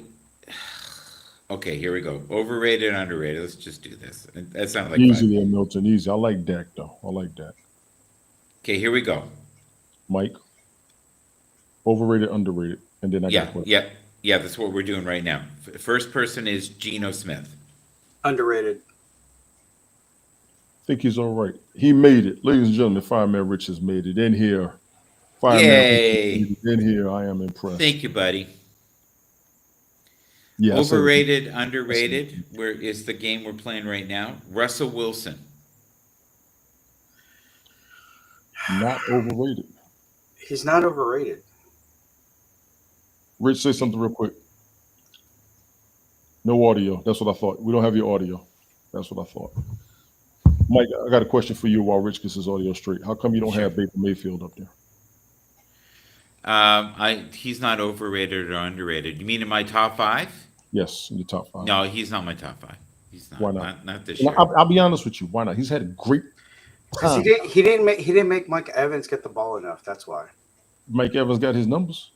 okay, here we go. Overrated, underrated. Let's just do this. That sounded like Easy five. there, Milton. Easy. I like Dak though. I like Dak. Okay, here we go. Mike, overrated, underrated, and then I got a Yeah, question. yeah, yeah. That's what we're doing right now. First person is Geno Smith. Underrated. I think he's all right. He made it, ladies and gentlemen. Fireman Rich has made it in here. Fireman Rich has Yay! made it in here. I am impressed. Thank you, buddy. Yeah, I said Overrated, I said underrated. Where is the game we're playing right now? Russell Wilson. not overrated. He's not overrated. Rich, say something real quick. No audio. That's what I thought. We don't have your audio. That's what I thought. Mike, I got a question for you while Rich gets his audio straight. How come you don't Sure. have Baker Mayfield up there? He's not overrated or underrated. You mean in my top five? Yes, in the top five. No, he's not my top five. He's not. Why not? Not this And year. I'll be honest with you. Why not? He's had a great Because time. he didn't make Mike Evans get the ball enough. That's why. Mike Evans got his numbers.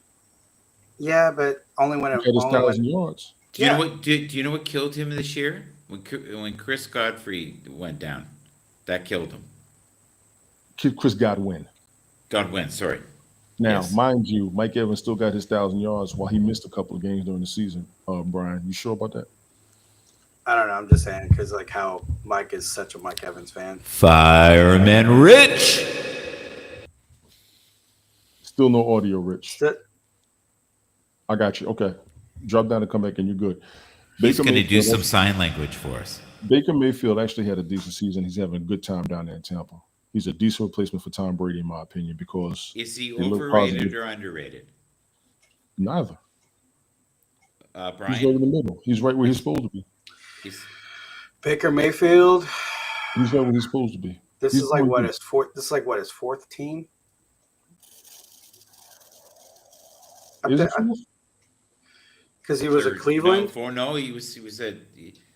Yeah, but only when He it got his only 1,000 when, yards. Do you know yeah. what? Do you know what killed him this year? When Chris Godfrey went down, that killed him. Chris Godwin. Godwin, sorry. Now, Yes. mind you, Mike Evans still got his 1,000 yards while he missed a couple of games during the season. Brian, you sure about that? I don't know. I'm just saying because like how Mike is such a Mike Evans fan. Fireman Rich. Still no audio, Rich. St- I got you. Okay. Drop down and come back and you're good. He's Baker going to do Mayfield, some sign language for us. Baker Mayfield actually had a decent season. He's having a good time down there in Tampa. He's a decent replacement for Tom Brady, in my opinion, because Is he they look overrated positive. or underrated? Neither. He's right Brian? in the middle. He's right where he's supposed to be. He's- Baker Mayfield. He's right where he's supposed to be. This He's is like doing what good. his fourth. This is like what his fourth team. Is it fourth? Because he was at third. Cleveland. No, he was at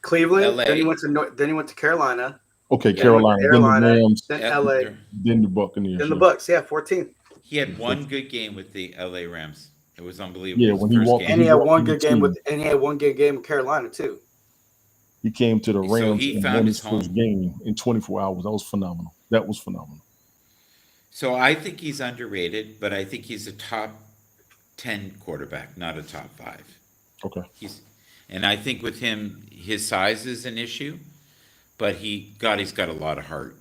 Cleveland. LA. Then he went to then he went to Carolina. Okay, Yeah, Carolina, then Carolina, the Rams, then Yeah, LA, then the Buccaneers. then the yeah. Bucks. Yeah, 14. He had one good game with the LA Rams. It was unbelievable. Yeah, His when he first walked- game. And he had walked one in the good game team. with, and he had one good game in Carolina too. He came to the So Rams he and found won his his first home. game in 24 hours. That was phenomenal. That was phenomenal. So I think he's underrated, but I think he's a top 10 quarterback, not a top 5. Okay. And I think with him, his size is an issue, but he's got a lot of heart.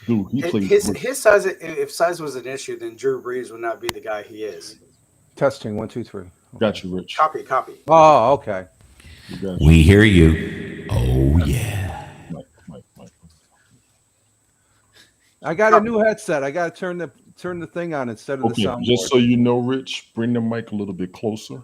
Dude, he played. His size. If size was an issue, then Drew Brees would not be the guy he is. Testing 1, 2, 3. Got you, Rich. Copy. Oh, okay. You got you. We hear you. Oh yeah. Mike. I got a new headset. I got to turn the thing on instead of the Okay, soundboard. just so you know, Rich, bring the mic a little bit closer.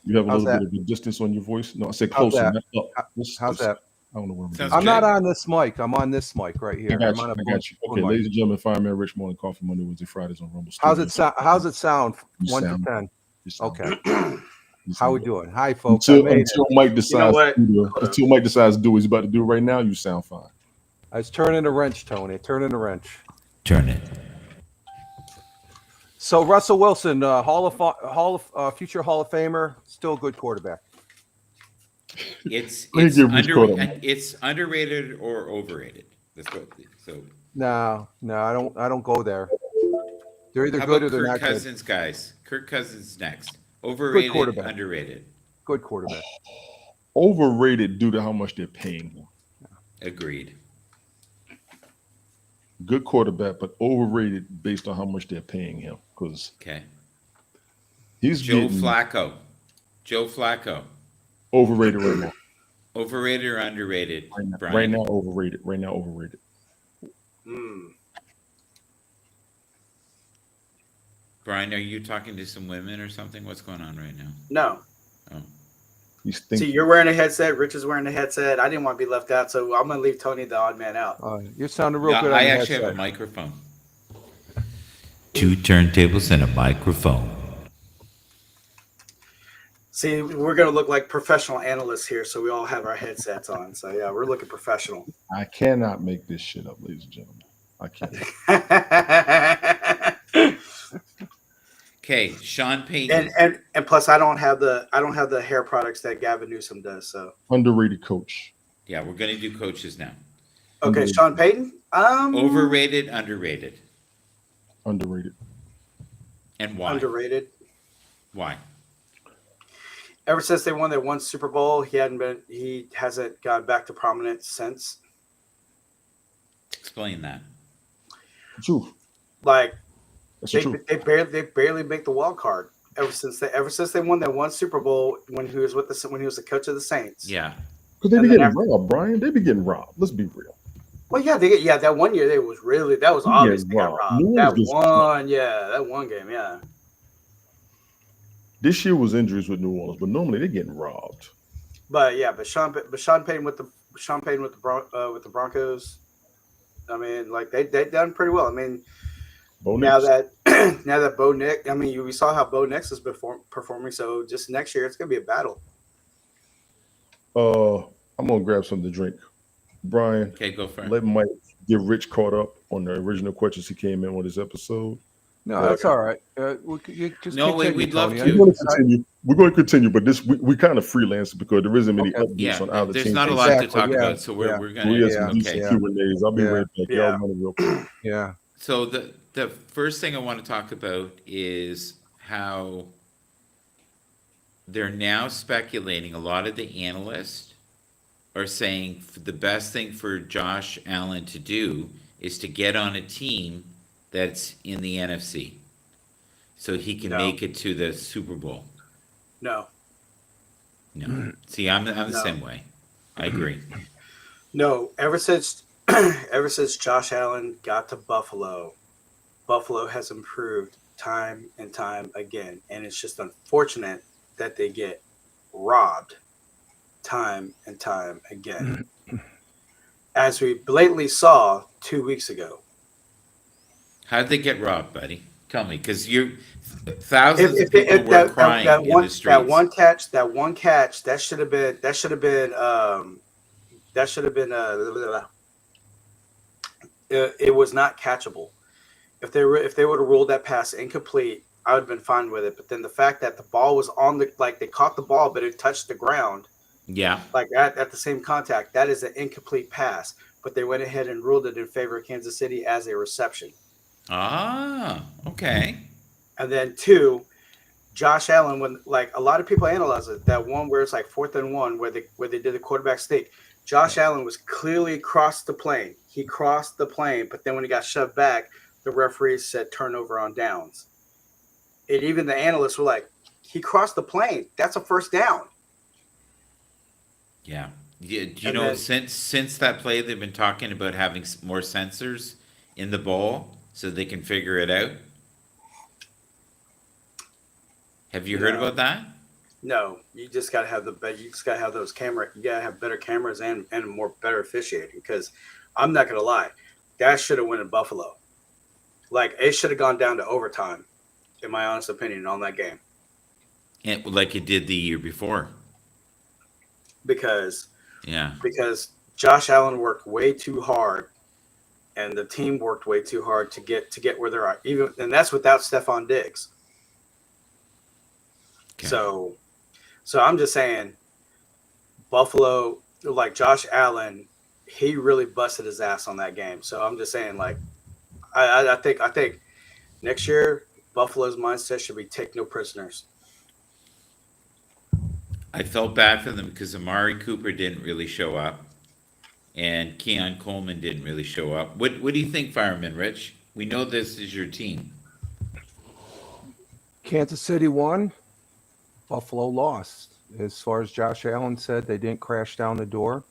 You have a How's little that? bit of a distance on your voice. No, I said How's closer, that? not up. How's that? I don't know what I'm Sounds doing. I'm not good. on this mic. I'm on this mic right here. I got I'm you. on a I phone- got you. phone Okay, mic. ladies and gentlemen, Fireman Rich Morning Coffee Monday, Wednesday, Fridays on Rumble. How's Studios. it sound? You 1 sound- to 10. you sound Okay. good. You How sound we good. doing? Hi, folks. I Until made it. Mike decides what? to do until Mike decides to do what he's about to do right now, you sound fine. I was turning a wrench, Tony. Turning a wrench. Turn it. So Russell Wilson, future Hall of Famer, still a good quarterback. It's Let me give Rich credit. it's underrated or overrated. Let's go. So No, I don't go there. They're either how good or about they're Kirk not good. Cousins, guys? Kirk Cousins next. Overrated, quarterback. underrated. Good quarterback. Overrated due to how much they're paying him. Agreed. Good quarterback, but overrated based on how much they're paying him because Okay. he's Joe getting Flacco. Joe Flacco. overrated right now. Overrated or underrated? Brian? Right now, overrated. Right now, overrated. Hmm. Brian, are you talking to some women or something? What's going on right now? No. Oh. He's See, thinking. you're wearing a headset. Rich is wearing a headset. I didn't want to be left out, so I'm gonna leave Tony the odd man out. You're sounding real No, good on I the actually have headset. a microphone. 2 turntables and a microphone. See, we're gonna look like professional analysts here, so we all have our headsets on. So yeah, we're looking professional. I cannot make this shit up, ladies and gentlemen. I can't. Okay, Sean Payton. and plus I don't have the hair products that Gavin Newsom does. So Underrated coach. Yeah, we're going to do coaches now. okay, Underrated. Sean Payton. Overrated, underrated, Underrated. and why? Underrated. Why? Ever since they won their one Super Bowl, he hasn't gone back to prominence since. Explain that. Truth. Like That's the truth. they barely make the wild card ever since they won that one Super Bowl when he was the coach of the Saints. Yeah. Because they And be then getting robbed, Brian. They be getting robbed. Let's be real. Well, yeah, that 1 year that was He obvious getting they got robbed. robbed. New Orleans gets That one game, yeah. This year was injuries with New Orleans, but normally they're getting robbed. But Sean Payton with the Broncos. I mean, like they done pretty well. I mean, Bo now Nix. that Bo Nix, I mean, we saw how Bo Nix is performing. So just next year, it's gonna be a battle. I'm gonna grab something to drink. Brian, Okay, go for it. let Mike get Rich caught up on the original questions he came in with this episode. No, that's all right. You just No, wait, continue, we'd love Tony. to. We're going to continue. We're going to continue, but we kind of freelance because there isn't many Okay. updates Yeah, on other there's teams. not a lot to Exactly, talk yeah, about, so we're yeah. we're We gonna have some decent okay. Q&As. I'll be Yeah. right back. Yeah. Y'all running real quick. Yeah. So the first thing I want to talk about is how they're now speculating. A lot of the analysts are saying the best thing for Josh Allen to do is to get on a team that's in the NFC, so he can No. make it to the Super Bowl. No, No, see, I'm the No. same way. I agree. no. Ever since Josh Allen got to Buffalo has improved time and time again, and it's just unfortunate that they get robbed time and time again, as we blatantly saw 2 weeks ago. How did they get robbed, buddy? Tell me, because thousands of people were that crying in the streets. that one catch, that should have been it was not catchable. If they would have ruled that pass incomplete, I would have been fine with it. But then the fact that the ball was they caught the ball, but it touched the ground, Yeah. like at the same contact, that is an incomplete pass. But they went ahead and ruled it in favor of Kansas City as a reception. Ah, okay. And then 2, Josh Allen, when like a lot of people analyze it, that one where it's like 4th and 1, where they did the quarterback sneak. Josh Allen was clearly across the plane. He crossed the plane, but then when he got shoved back, the referees said turnover on downs. And even the analysts were like, he crossed the plane. That's a first down. Yeah. Do you And know, then- since that play, they've been talking about having more sensors in the ball so they can figure it out? Have you heard No. about that? No, you just gotta have those camera. You gotta have better cameras and more better officiating. Because I'm not gonna lie, that should have went in Buffalo. Like it should have gone down to overtime, in my honest opinion, on that game. Like it did the year before. Because Yeah. Josh Allen worked way too hard, and the team worked way too hard to get where they're at. And that's without Stephon Diggs. Okay. So I'm just saying, Buffalo, like Josh Allen, he really busted his ass on that game. So I'm just saying, like, I think next year Buffalo's mindset should be take no prisoners. I felt bad for them because Amari Cooper didn't really show up, and Keon Coleman didn't really show up. What do you think, Fireman Rich? We know this is your team. Kansas City won. Buffalo lost. As far as Josh Allen said, they didn't crash down the door.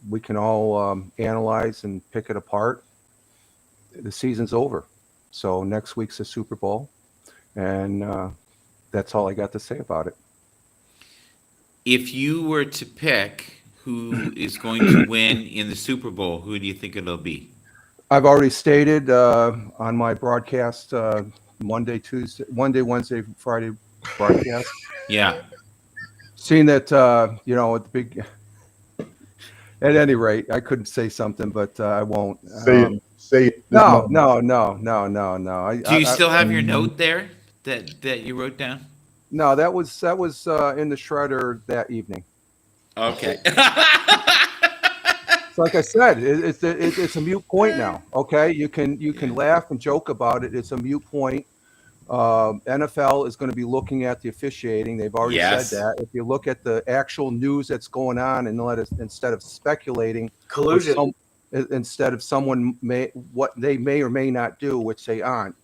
We can all analyze and pick it apart. The season's over. So next week's the Super Bowl. And that's all I got to say about it. If you were to pick who is going to win in the Super Bowl, who do you think it'll be? I've already stated on my broadcast Monday, Wednesday, Friday broadcast. Yeah. Seeing that, at At any rate, I couldn't say something, but I won't. Say it. Say it. No. I, Do you I, still have your note there that you wrote down? no, that was in the shredder that evening. Okay. So like I said, it's a mute point now. Okay, you can Yeah. laugh and joke about it. It's a mute point. NFL is going to be looking at the officiating. They've already Yes. said that. If you look at the actual news that's going on, and instead of speculating, Collusion. instead of someone what they may or may not do, which they aren't.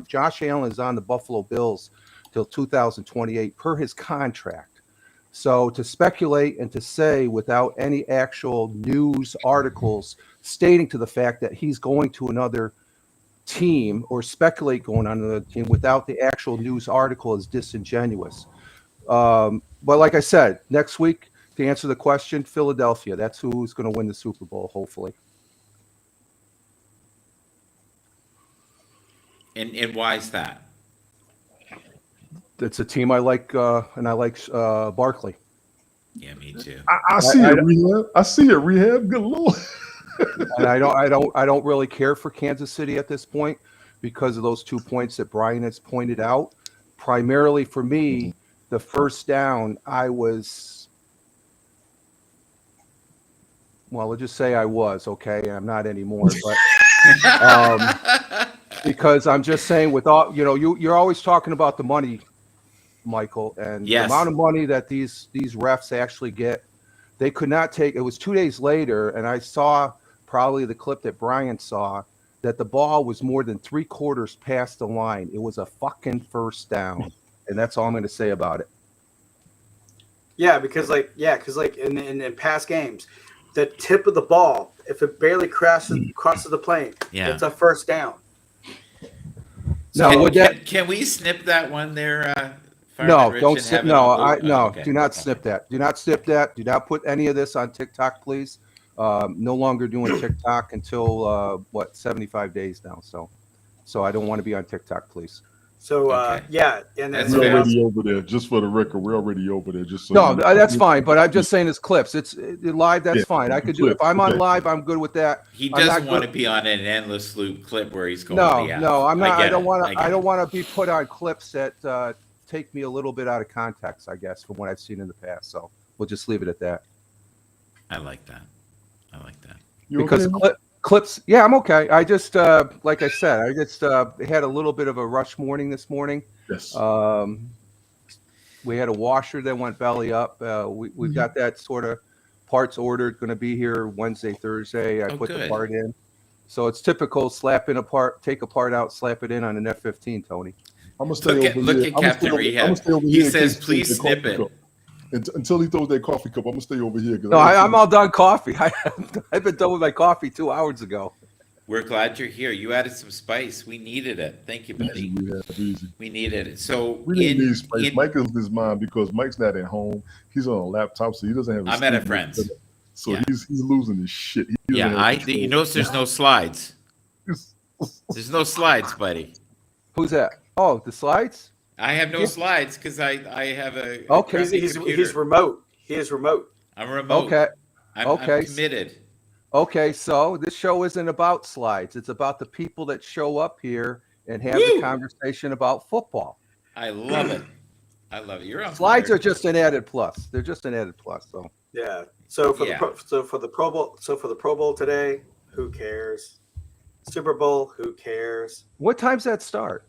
Josh Allen is on the Buffalo Bills till 2028 per his contract. So to speculate and to say without any actual news articles stating to the fact that he's going to another team or speculate going on another team without the actual news article is disingenuous. But like I said, next week, to answer the question, Philadelphia, that's who's going to win the Super Bowl, hopefully. And why is that? It's a team I like, and I like Barkley. Yeah, me too. I see it, rehab. I see it, rehab. Good Lord. And I don't really care for Kansas City at this point because of those 2 points that Brian has pointed out. Primarily for me, the first down, let's just say I was, okay. I'm not anymore, but because I'm just saying with all, you're always talking about the money, Michael, and Yes. the amount of money that these refs actually get. They could not take, it was 2 days later, and I saw probably the clip that Brian saw, that the ball was more than 3/4 past the line. It was a fucking first down. And that's all I'm going to say about it. Yeah, because in past games, the tip of the ball, if it barely crosses the plane, Yeah. it's a first down. No, Can we snip that one there? No, Rich, don't and snip. have it No, on- okay. do not snip that. Do not snip that. Do not put any of this on TikTok, please. No longer doing TikTok until 75 days now. So I don't want to be on TikTok, please. So Okay. yeah, and then That's We're fair. already over there. Just for the record, we're already over there. Just so No, you know. that's fine. But I'm just saying it's clips. It's live. That's Yeah, fine. I could do it. If I'm on okay. live, I'm good with that. He I'm not doesn't want to good- be on an endless loop clip where he's going. No, to the no, I'm not. I don't want to. get I it. don't want to be put on clips that take me a little bit out of context, I guess, from what I've seen in the past. So we'll just leave it at that. I like that. You Because okay? clips, yeah, I'm okay. I just, like I said, I just had a little bit of a rush morning this morning. Yes. We had a washer that went belly up. We've got that sort of parts ordered, going to be here Wednesday, Thursday. I put the good. part in. So it's typical, slap in a part, take a part out, slap it in on an F-15, Tony. I'm gonna stay Look over at, look here. at I'm gonna Captain stay over- I'm Rehab. gonna stay over He here in says, case "Please the snip coffee it." cup. Until he throws that coffee cup, I'm gonna stay over here. No, I'm all done coffee. I've been done with my coffee 2 hours ago. We're glad you're here. You added some spice. We needed it. Thank you, buddy. Easy. We needed it. So We didn't need space. Mike is his mind because Mike's not at home. He's on a laptop, so he doesn't have. I'm at a friend's. So Yeah. he's losing his shit. He doesn't Yeah, have control. you notice there's no slides. There's no slides, buddy. Who's that? Oh, the slides? I have no Yeah. slides because I have a Okay. crappy he's computer. remote. He is remote. I'm remote. Okay. I'm Okay. committed. Okay, so this show isn't about slides. It's about the people that show up here and have Woo! the conversation about football. I love it. You're on Slides fire. are just an added plus. They're just an added plus. So Yeah. So for Yeah. the Pro Bowl today, who cares? Super Bowl, who cares? what time's that start?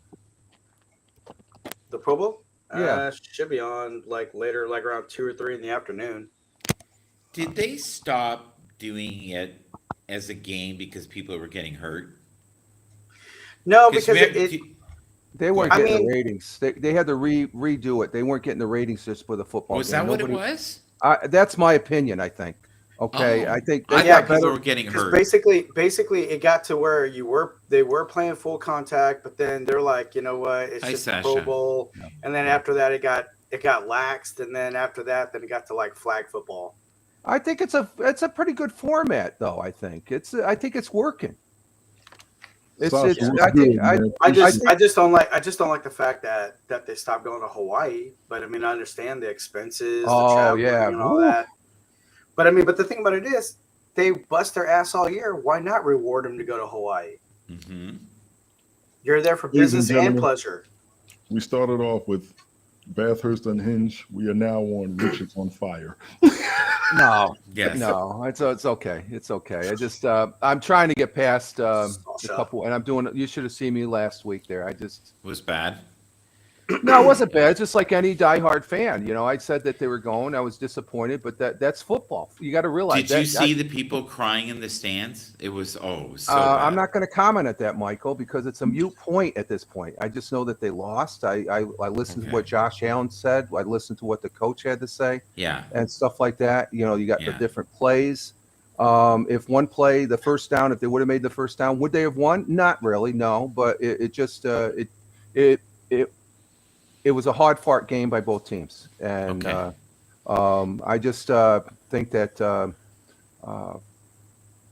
The Pro Bowl? Yeah. Should be on like later, like around 2 or 3 in the afternoon. Did they stop doing it as a game because people were getting hurt? No, because They weren't I getting mean- the ratings. They had to redo it. They weren't getting the ratings just for the football. Was game. that what it Nobody- was? That's my opinion. I think. Okay, Oh. I think I they Yeah, thought got people better. were getting because hurt. basically it got to where they were playing full contact, but then they're like, you know what, it's Hi, just a Sasha. Pro Bowl, and then after that it got laxed, and then after that then it got to like flag football. I think it's a pretty good format, though. I think it's working. It's Sasha, it's. what's I think good, I man? I just think- don't like the fact that they stopped going to Hawaii. But I mean, I understand the expenses, the Oh, traveling, yeah. and all Woo. that. But I mean, but the thing about it is, they bust their ass all year. Why not reward them to go to Hawaii? Mm-hmm. You're there for Ladies and business and gentlemen, pleasure. We started off with Bathurst Unhinged. We are now on Richards on Fire. No, Yes. no, it's okay. It's okay. I just I'm trying to get past the Sasha. couple, and I'm doing. You should have seen me last week there. I just Was bad. no, it wasn't bad. It's just like any diehard fan. I said that they were going. I was disappointed, but that's football. You got to realize Did that. you see the people crying in the stands? It was so bad. I'm not going to comment at that, Michael, because it's a mute point at this point. I just know that they lost. I listened to what Josh Allen said. I listened to what the coach had to say. Yeah. And stuff like that. You got the Yeah. different plays. If one play, the first down, if they would have made the first down, would they have won? Not really, no. But it was a hard fought game by both teams, and Okay. I just think that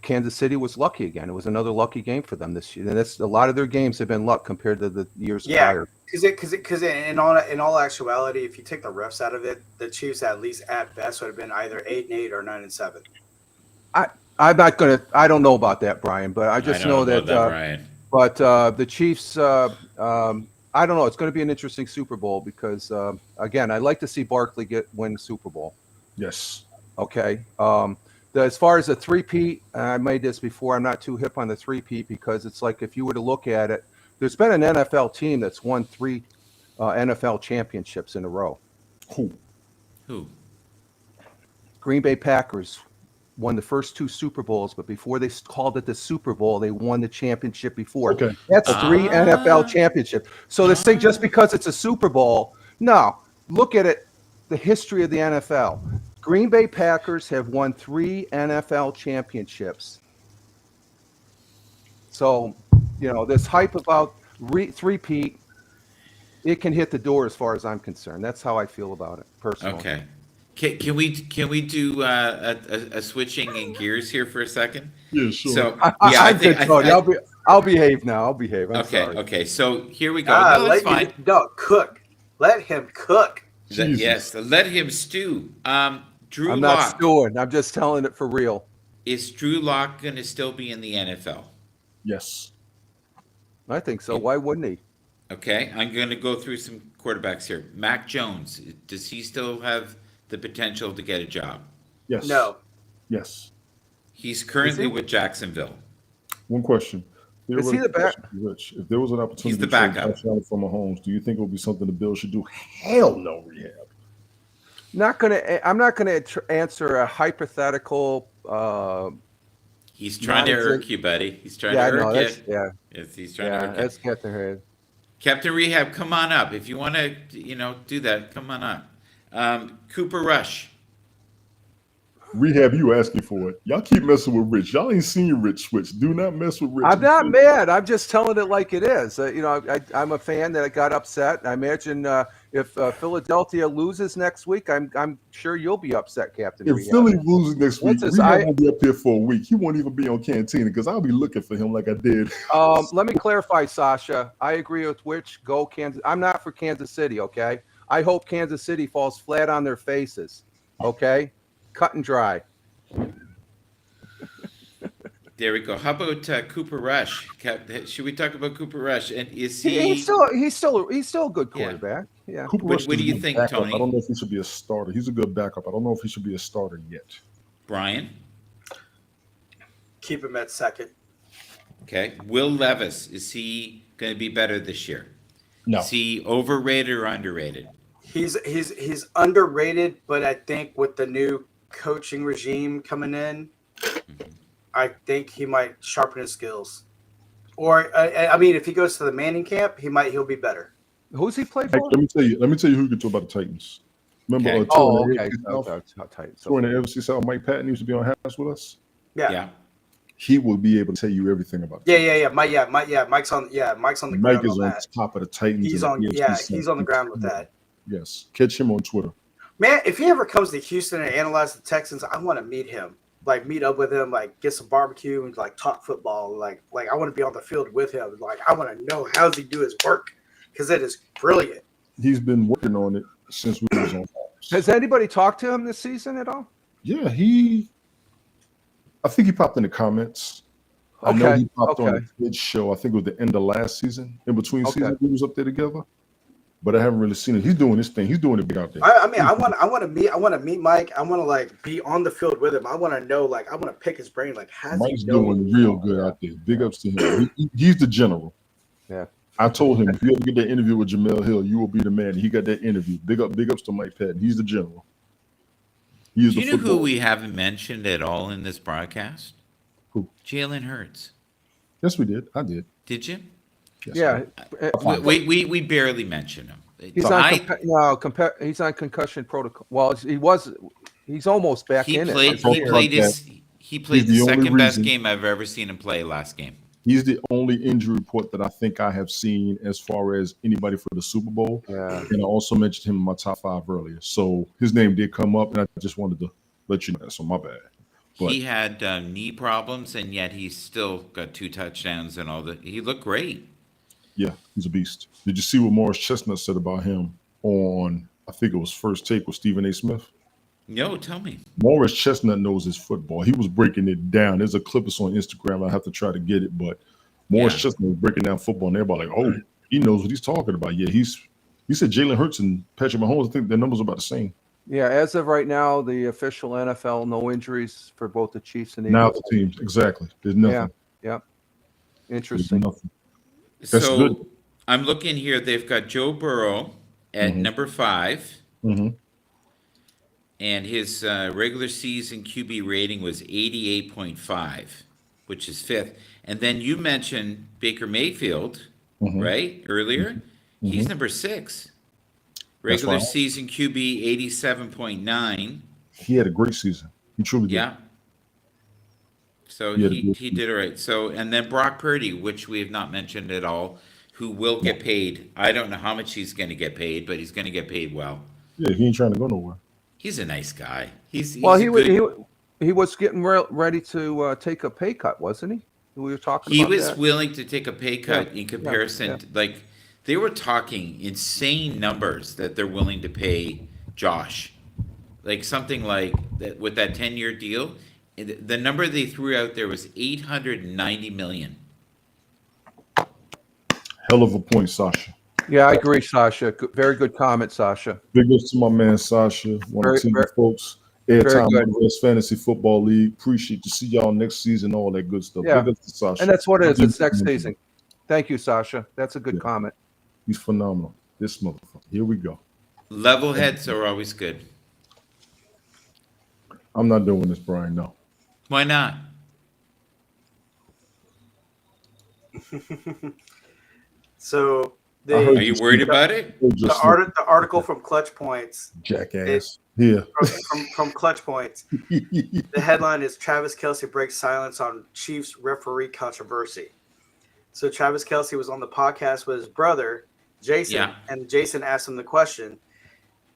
Kansas City was lucky again. It was another lucky game for them this year, and that's a lot of their games have been luck compared to the years prior. Because in all actuality, if you take the refs out of it, the Chiefs at least at best would have been either 8-8 or 9-7. I'm not gonna. I don't know about that, Brian, but I just don't know about that. Ryan. But the Chiefs, I don't know. It's going to be an interesting Super Bowl because, again, I'd like to see Barkley win the Super Bowl. Yes. Okay. As far as a three-peat, I made this before. I'm not too hip on the three-peat because it's like if you were to look at it, there's been an NFL team that's won 3 NFL championships in a row. Who? Green Bay Packers won the first 2 Super Bowls, but before they called it the Super Bowl, they won the championship before. Okay. That's 3 NFL championships. So this thing, just because it's a Super Bowl, no. Look at it, the history of the NFL. Green Bay Packers have won 3 NFL championships. So, this hype about three-peat, it can hit the door as far as I'm concerned. That's how I feel about it, personally. Okay. Can we do a switching in gears here for a second? Yeah, sure. So I'm good, Tony. I'll behave now. I'll behave. I'm sorry. Okay. So here we go. No, that's fine. Cook. Let him cook. Yes, let him stew. Drew I'm Lock. not stewing. I'm just telling it for real. Is Drew Lock going to still be in the NFL? Yes. I think so. Why wouldn't he? Okay, I'm going to go through some quarterbacks here. Mac Jones, does he still have the potential to get a job? Yes. No. Yes. He's currently with Jacksonville. One question. Is he the back? Rich, if there was an opportunity He's the to trade backup. Josh Allen for Mahomes, do you think it would be something the Bills should do? Hell no, rehab. I'm not gonna answer a hypothetical. He's trying to irk you, buddy. He's trying to irk you. Yes, he's trying to irk you. Let's get to her. Captain Rehab, come on up. If you want to, do that, come on up. Cooper Rush. Rehab, you asking for it. Y'all keep messing with Rich. Y'all ain't seen Rich switch. Do not mess with Rich. I'm not mad. I'm just telling it like it is. I'm a fan that got upset. I imagine if Philadelphia loses next week, I'm sure you'll be upset, Captain. If Rehab. Philly loses next week, What's Rehab won't be up here for a week. He won't even be on Cantina because I'll be looking for him like I did. Let me clarify, Sasha. I agree with which go Kansas. I'm not for Kansas City. Okay. I hope Kansas City falls flat on their faces. Okay. Cut and dry. There we go. How about Cooper Rush? Should we talk about Cooper Rush? And is he? He's still a good quarterback. Yeah. Cooper What Rush do is a you good think, backup. Tony? I don't know if he should be a starter. He's a good backup. I don't know if he should be a starter yet. Brian? Keep him at second. Okay. Will Levis, is he going to be better this year? No. Is he overrated or underrated? He's underrated, but I think with the new coaching regime coming in, I think he might sharpen his skills. Or if he goes to the Manning camp, he'll be better. Who's he play Hey, for? let me tell you who you can talk about the Titans. Remember, Okay. touring the Okay. AFC South? Tight. Touring the AFC South, Mike Patton used to be on house with us. Yeah. He will be able to tell you everything about it. Yeah. Mike's on the Mike ground is on on that. top of the Titans. He's and on the AFC South. he's on the ground with that. Yes. Catch him on Twitter. Man, if he ever comes to Houston and analyze the Texans, I want to meet him. Like meet up with him, like get some barbecue and like talk football. Like I want to be on the field with him. Like I want to know how does he do his work because it is brilliant. He's been working on it since we was on. Has anybody talked to him this season at all? Yeah, I think he popped in the comments. I know Okay, he popped on okay. the kids show. I think it was the end of last season. In between Okay. seasons, we was up there together. But I haven't really seen it. He's doing his thing. He's doing it big out there. I mean, I want to meet Mike. I want to like be on the field with him. I want to know, like, I want to pick his brain. Like, has Mike's he known? doing real good out there. Big ups to him. He's the general. Yeah. I told him if you ever get that interview with Jamel Hill, you will be the man. He got that interview. Big ups to Mike Patton. He's the general. He is Do the you know who football. we haven't mentioned at all in this broadcast? Who? Jalen Hurts. Yes, we did. I did. Did you? Yes, Yeah. We barely mentioned him. He's So on he's on concussion protocol. Well, he's almost back he in played. it. talked He about played that. he played He's the the only second best reason. game I've ever seen him play last game. He's the only injury report that I think I have seen as far as anybody for the Super Bowl. Yeah. And I also mentioned him in my top 5 earlier. So his name did come up, and I just wanted to let you know that. So my bad. But He had knee problems, and yet he still got 2 touchdowns and all that. He looked great. yeah, he's a beast. Did you see what Morris Chestnut said about him on, I think it was First Take with Stephen A. Smith? No, tell me. Morris Chestnut knows his football. He was breaking it down. There's a clip that's on Instagram. I have to try to get it, but Morris Yeah. Chestnut was breaking down football, and everybody like, oh, he knows what he's talking about. Yeah, he said Jalen Hurts and Patrick Mahomes, I think their numbers are about the same. Yeah, as of right now, the official NFL, no injuries for both the Chiefs and the Now Eagles. the teams, exactly. There's nothing. Yeah. There's Interesting. nothing. That's So good. I'm looking here. They've got Joe Burrow at Mhm. number 5, hmm and his regular season QB rating was 88.5, which is 5th. And then you mentioned Baker Mayfield, Mhm. right, earlier? He's Mhm. number 6. That's Regular right. season QB 87.9. He had a great season. He truly did. Yeah. So Yeah, the he good- did it right. So, and then Brock Purdy, which we have not mentioned at all, who will get paid. I don't know how much he's going to get paid, but he's going to get paid well. Yeah, he ain't trying to go nowhere. He's a nice guy. He's Well, a he good, he was getting ready to take a pay cut, wasn't he? We were talking he about was that. willing to take a pay cut in comparison. yeah. To, like, they were talking insane numbers that they're willing to pay Josh. Like something like that with that 10-year deal. The number they threw out there was 890 million. Hell of a point, Sasha. Yeah, I agree, Sasha. Very good comment, Sasha. Big ups to my man Sasha. Want Very- to tell you very- folks, very airtime good. on the West Fantasy Football League. Appreciate to see y'all next season, all that good stuff. Yeah. Big ups to Sasha. And that's what it is. It's next He's season. Thank you, Sasha. That's a good Yeah. comment. He's phenomenal. This motherfucker. Here we go. Level heads are always good. I'm not doing this, Brian. No. Why not? So I heard Are you worried about it? Just the article from Clutch Points jackass. Yeah. from Clutch Points. The headline is Travis Kelce breaks silence on Chiefs referee controversy. So Travis Kelce was on the podcast with his brother, Jason, Yeah. and Jason asked him the question,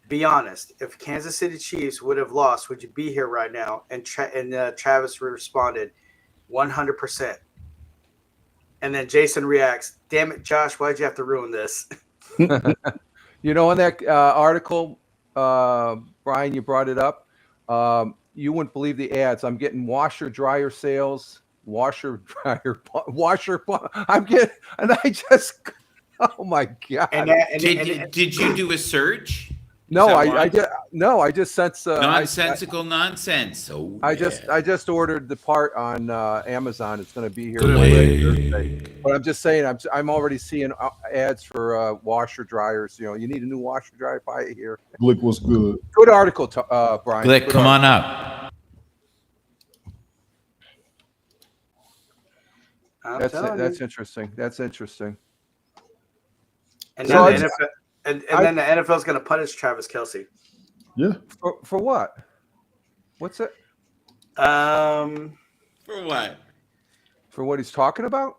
be honest, if Kansas City Chiefs would have lost, would you be here right now? And Travis responded, 100%. And then Jason reacts, damn it, Josh, why'd you have to ruin this? You know, in that article, Brian, you brought it up. You wouldn't believe the ads. I'm getting washer dryer sales, washer dryer, washer. I'm getting, and I just, oh my god! Did you do a search? No, Is that I why? just no, I just sent. Nonsensical nonsense. Oh, I yeah. just ordered the part on Amazon. It's going to be here Thursday. But I'm just saying, I'm already seeing ads for washer dryers. You know, you need a new washer dryer, buy it here. Glick was good. Good article, Brian. Glick, Good come article. on up. I'm That's telling that's you. interesting. That's interesting. And So then the NFL, and then the NFL is going to punish Travis Kelce. Yeah. For what? What's it? For what? For what he's talking about?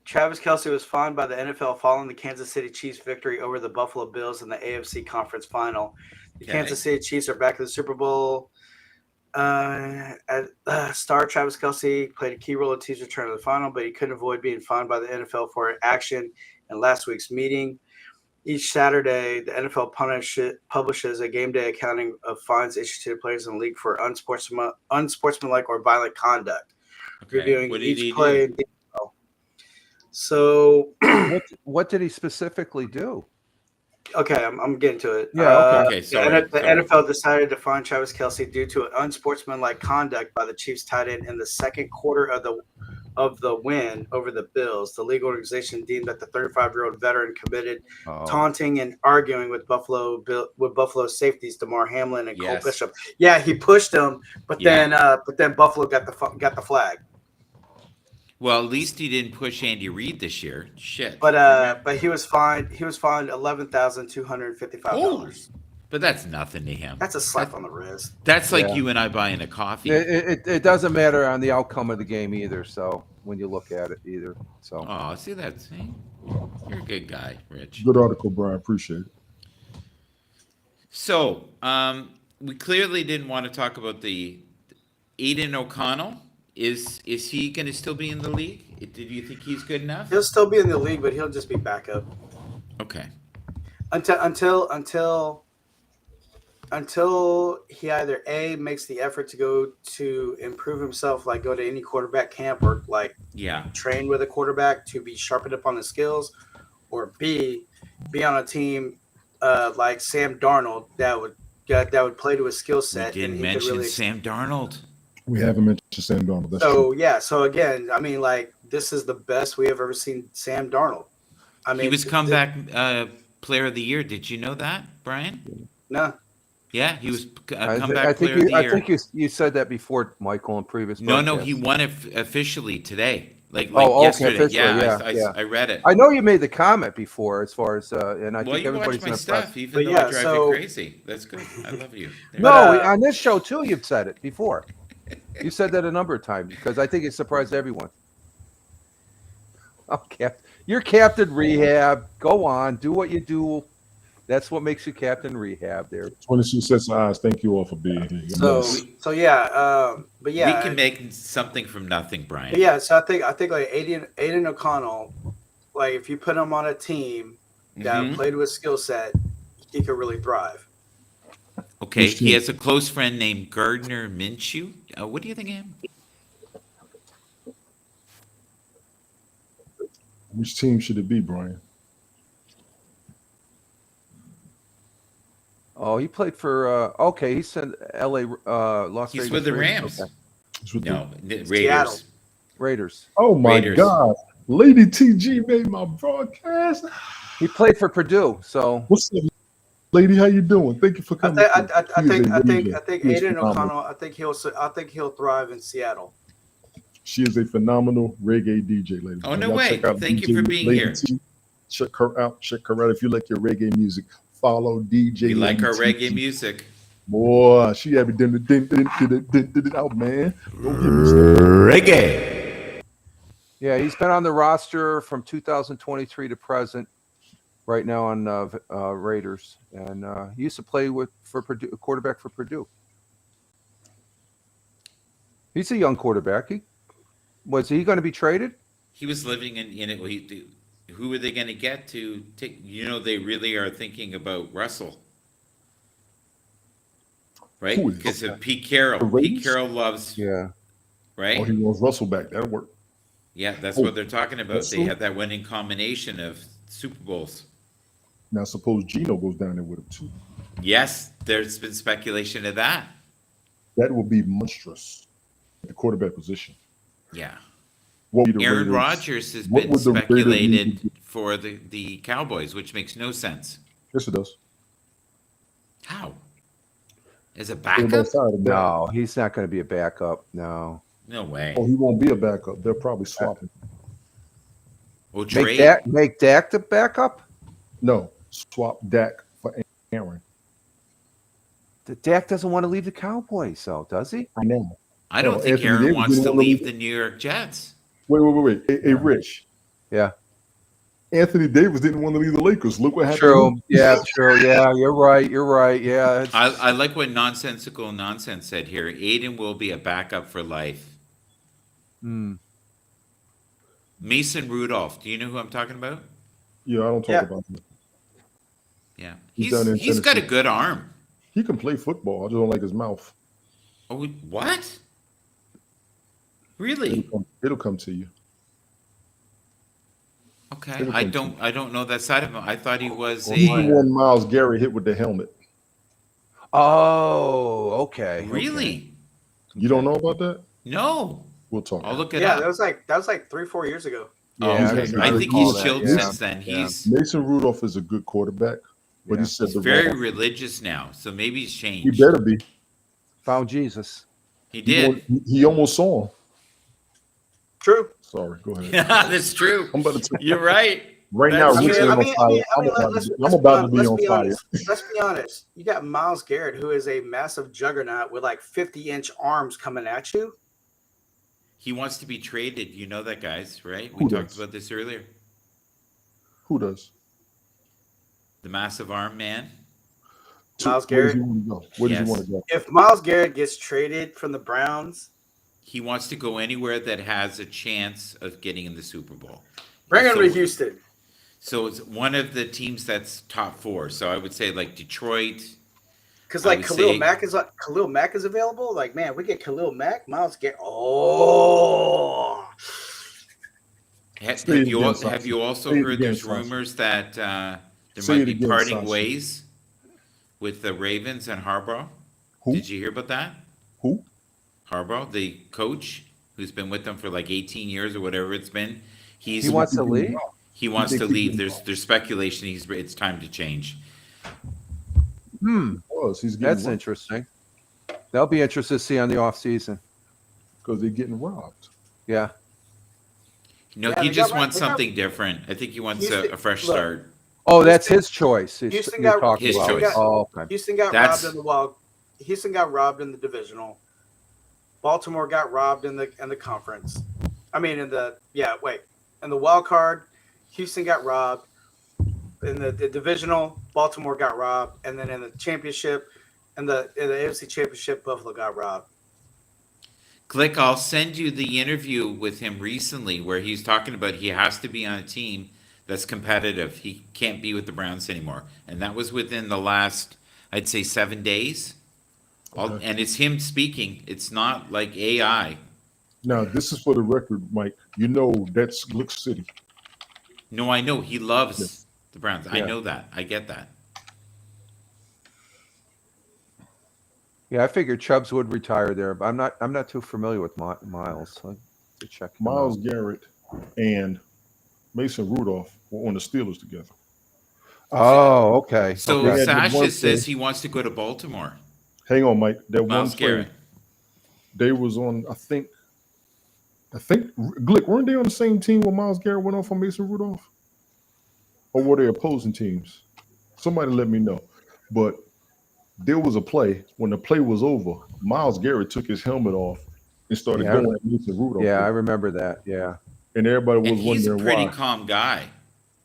Travis Kelce was fined by the NFL following the Kansas City Chiefs' victory over the Buffalo Bills in the AFC Conference Final. The Okay. Kansas City Chiefs are back in the Super Bowl. Star Travis Kelce played a key role in Chiefs' return to the final, but he couldn't avoid being fined by the NFL for action in last week's meeting. Each Saturday, the NFL publishes a game day accounting of fines issued to players in the league for unsportsmanlike or violent conduct, Okay. reviewing What did each he play do? in detail. So, What did he specifically do? okay, I'm getting to it. Yeah, okay. Okay, sorry. The NFL decided to fine Travis Kelce due to unsportsmanlike conduct by the Chiefs tight end in the second quarter of the win over the Bills. The league organization deemed that the 35-year-old veteran committed taunting and arguing with Buffalo safeties DeMar Hamlin and Cole Yes. Bishop. Yeah, he pushed them, but Yeah. then Buffalo got the flag. Well, at least he didn't push Andy Reid this year. Shit. But he was fined. He was fined $11,255. But that's nothing to him. That's a slap on the wrist. That's like Yeah. you and I buying a coffee. It doesn't matter on the outcome of the game either. So when you look at it either. So Oh, see that? See? You're a good guy, Rich. Good article, Brian. Appreciate it. So, we clearly didn't want to talk about the Aiden O'Connell. Is he going to still be in the league? Did you think he's good enough? He'll still be in the league, but he'll just be backup Okay. until he either A, makes the effort to go to improve himself, like go to any quarterback camp or like Yeah. train with a quarterback to be sharpened up on his skills, or B, be on a team like Sam Darnold that would play to his skill We set. didn't and he could mention really Sam Darnold. We haven't mentioned Sam Darnold. That's true. So yeah, so again, I mean, like this is the best we have ever seen Sam Darnold. I mean, He was comeback player of the year. Did you know that, Brian? No, Yeah, he was I comeback think player of the I year. think you said that before, Michael, in previous. No, broadcasts. he won it officially today. Like okay, yesterday. officially, yeah. I read it. I know you made the comment before, as far as and I Well, think you watch everybody's my been stuff, impressed. even But though yeah, I drive so- you crazy. That's good. I love you. There. No, But, on this show too, you've said it before. You said that a number of times because I think it surprised everyone. Okay, you're Captain Rehab. Go on, do what you do. That's what makes you Captain Rehab. There. 22 sets of eyes. Thank you all for being here. so yeah, but yeah, We can make something from nothing, Brian. But yeah, so I think like Aiden O'Connell, like if you put him on a team that Mhm. played with skill set, he could really thrive. Okay, Which he team? has a close friend named Gardner Minshew. What do you think of him? Which team should it be, Brian? Oh, he played for. Okay, he said L.A. Las He's Vegas. with the Raiders. Rams. Okay. It's with No, the- Raiders. Seattle. Raiders. Oh my Raiders. God. Lady TG made my broadcast. He played for Purdue. So What's up, lady? How you doing? Thank you for I coming. think through. I She is think a I think DJ. I think She is Aiden phenomenal. O'Connell. I think he'll thrive in Seattle. She is a phenomenal reggae DJ, lady. Oh, no Y'all way. check out Thank you for being Lady here. T. Check her out. Check her out. If you like your reggae music, follow DJ. We like Lady our T. reggae music. Boy, she had me doing the out, man. Go get me stuff. Reggae. yeah, he's been on the roster from 2023 to present. Right now on Raiders, and he used to play for Purdue, quarterback for Purdue. He's a young quarterback. Was he going to be traded? He was living in it. Who are they going to get to take? They really are thinking about Russell, right? Who is Because that? of Pete Carroll. The Raiders? Pete Carroll loves, Yeah. right? Oh, he wants Russell back. That'll work. Yeah, that's Oh, what they're talking about. They Russell? have that winning combination of Super Bowls. Now, suppose Gino goes down there with him too. Yes, there's been speculation of that. That will be monstrous at the quarterback position. Yeah. What would the Aaron Raiders- Rodgers has what been would the Raiders speculated need to do? for the Cowboys, which makes no sense. Yes, it does. How? As a Everybody's backup? tired of that. No, he's not going to be a backup. No. No way. Oh, he won't be a backup. They'll probably swap him. Or Make trade? Dak the backup. No, swap Dak for Aaron. The Dak doesn't want to leave the Cowboys, though, does he? I know. I don't Oh, think Anthony Aaron Davis wants didn't to wanna leave leave- the New York Jets. Wait. Hey, Rich. Yeah. Anthony Davis didn't want to leave the Lakers. Look what happened. True. Yeah, true. Yeah, you're right. You're right. Yeah. it's- I like what Nonsensical Nonsense said here. Aiden will be a backup for life. Hmm. Mason Rudolph. Do you know who I'm talking about? Yeah, I don't talk Yeah. about that. Yeah, He's done in he's got a Tennessee. good arm. He can play football. I just don't like his mouth. Oh, what? Really? It'll come to you. Okay, It'll come to you. I don't know that side of him. I thought he was He's the a one Miles Garrett hit with the helmet. Oh, okay. really. You don't know about that? No, We'll talk. I'll look it Yeah, up. that was like 3-4 years ago. Oh, Yeah, okay. he's I good. think he's That, chilled yeah. since then. Yeah. Mason Rudolph is a good quarterback, but Yeah. he said He's the very wrong. religious now, so maybe he's He changed. better be. Found Jesus. He did. He almost saw him. True. Sorry, go ahead. Yeah, that's true. I'm about to. You're right. Right now, That's Richard's true. on fire. I'm about to be on fire. Let's be honest. You got Miles Garrett, who is a massive juggernaut with like 50-inch arms coming at you. He wants to be traded. You know that, guys, right? We Who talked does? about this earlier. Who does? The massive arm man. Miles Where does Garrett. he want to go? Where does he Yes. want to go? If Miles Garrett gets traded from the Browns, He wants to go anywhere that has a chance of getting in the Super Bowl. bring him So- to Houston. So it's one of the teams that's top four. So I would say like Detroit. Because I like would Khalil say- Mack is available. Like, man, we get Khalil Mack, Miles Garrett. Oh, Have Say it you, again, have Sasha. you also Say it heard again, there's Sasha. rumors that there Say might it be again, parting Sasha. ways with the Ravens and Harbaugh? Who? Did you hear about that? Who? Harbaugh, the coach who's been with them for like 18 years or whatever it's been. He wants to leave. He wants think to he leave. can- There's speculation it's time to change. He's getting That's interesting. That'll be interesting to see on the off season. because they're getting robbed. Yeah. No, Yeah, he they just got- wants they got- something different. I think he wants Houston- a fresh look. start. Oh, that's his choice. He's- Houston you're got- talking his about. choice. Oh, okay. Houston got That's- robbed in the wild. Houston got robbed in the divisional. Baltimore got robbed in the conference. I mean, in the wild card, Houston got robbed. In the divisional, Baltimore got robbed, and then in the championship, in the AFC Championship, Buffalo got robbed. Click, I'll send you the interview with him recently where he's talking about he has to be on a team that's competitive. He can't be with the Browns anymore. And that was within the last, I'd say, 7 days. Okay. And it's him speaking. It's not like AI. Now, this is for the record, Mike. You know that's Glick City. No, I know. He loves Yeah. the Browns. I Yeah. know that. I get that. Yeah, I figured Chubbs would retire there, but I'm not too familiar with Miles. So I have to check him Miles out. Garrett and Mason Rudolph were on the Steelers together. Oh, okay. So Okay. Sasha One says thing- he wants to go to Baltimore. Hang on, Mike. That Miles one play, Garrett. they was on. I think Glick, weren't they on the same team when Miles Garrett went off on Mason Rudolph, or were they opposing teams? Somebody let me know. But there was a play when the play was over. Miles Garrett took his helmet off and started Yeah, going at Mason Rudolph. Yeah, I remember that. Yeah. And everybody was And he's a wondering pretty why. calm guy.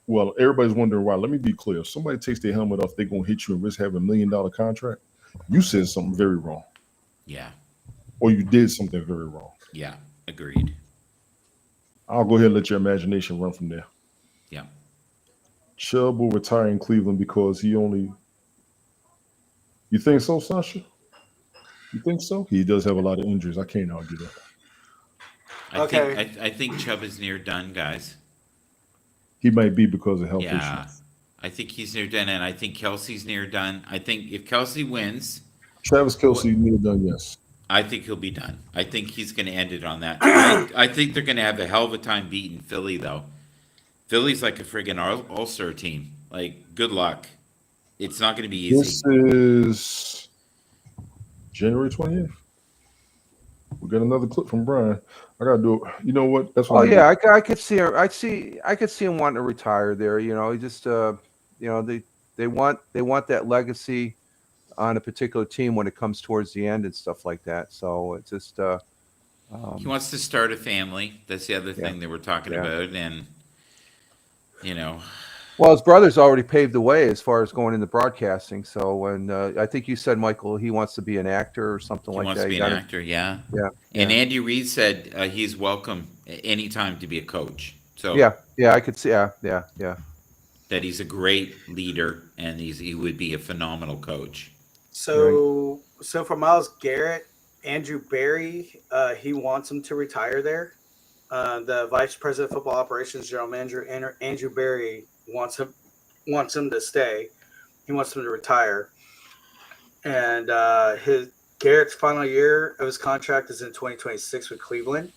Well, everybody's wondering why. Let me be clear. If somebody takes their helmet off, they're gonna hit you and risk having $1 million contract. You said something very wrong, Yeah. or you did something very wrong. Yeah. Agreed. I'll go ahead and let your imagination run from there. Yeah. Chubb will retire in Cleveland because he only. You think so, Sasha? You think so? He does have a lot of injuries. I can't argue that. Okay. I think Chubb is near done, guys. He might be because of health Yeah. issues. I think he's near done, and I think Kelsey's near done. I think if Kelsey wins, Travis Kelce near done, yes. I think he'll be done. I think he's going to end it on that. I think they're going to have a hell of a time beating Philly, though. Philly's like a friggin' all-star team. Like, good luck. It's not going to be easy. This is January 20th. We got another clip from Brian. I gotta do it. You know what? That's what Oh I'm yeah, I could see her. I could see him wanting to retire there. You know, he just they want that legacy on a particular team when it comes towards the end and stuff like that. So it's just He wants to start a family. That's the other thing they were talking Yeah. about. And, you know, well, his brother's already paved the way as far as going into broadcasting. So when I think you said, Michael, he wants to be an actor or something he like wants that. to be You an gotta- actor, yeah. Yeah. And yeah. Andy Reid said he's welcome anytime to be a coach. So Yeah, I could see. Yeah. that he's a great leader and he would be a phenomenal coach. So for Miles Garrett, Andrew Berry, he wants him to retire there. The vice president of football operations, general manager Andrew Berry wants him to stay. He wants him to retire, and his Garrett's final year of his contract is in 2026 with Cleveland.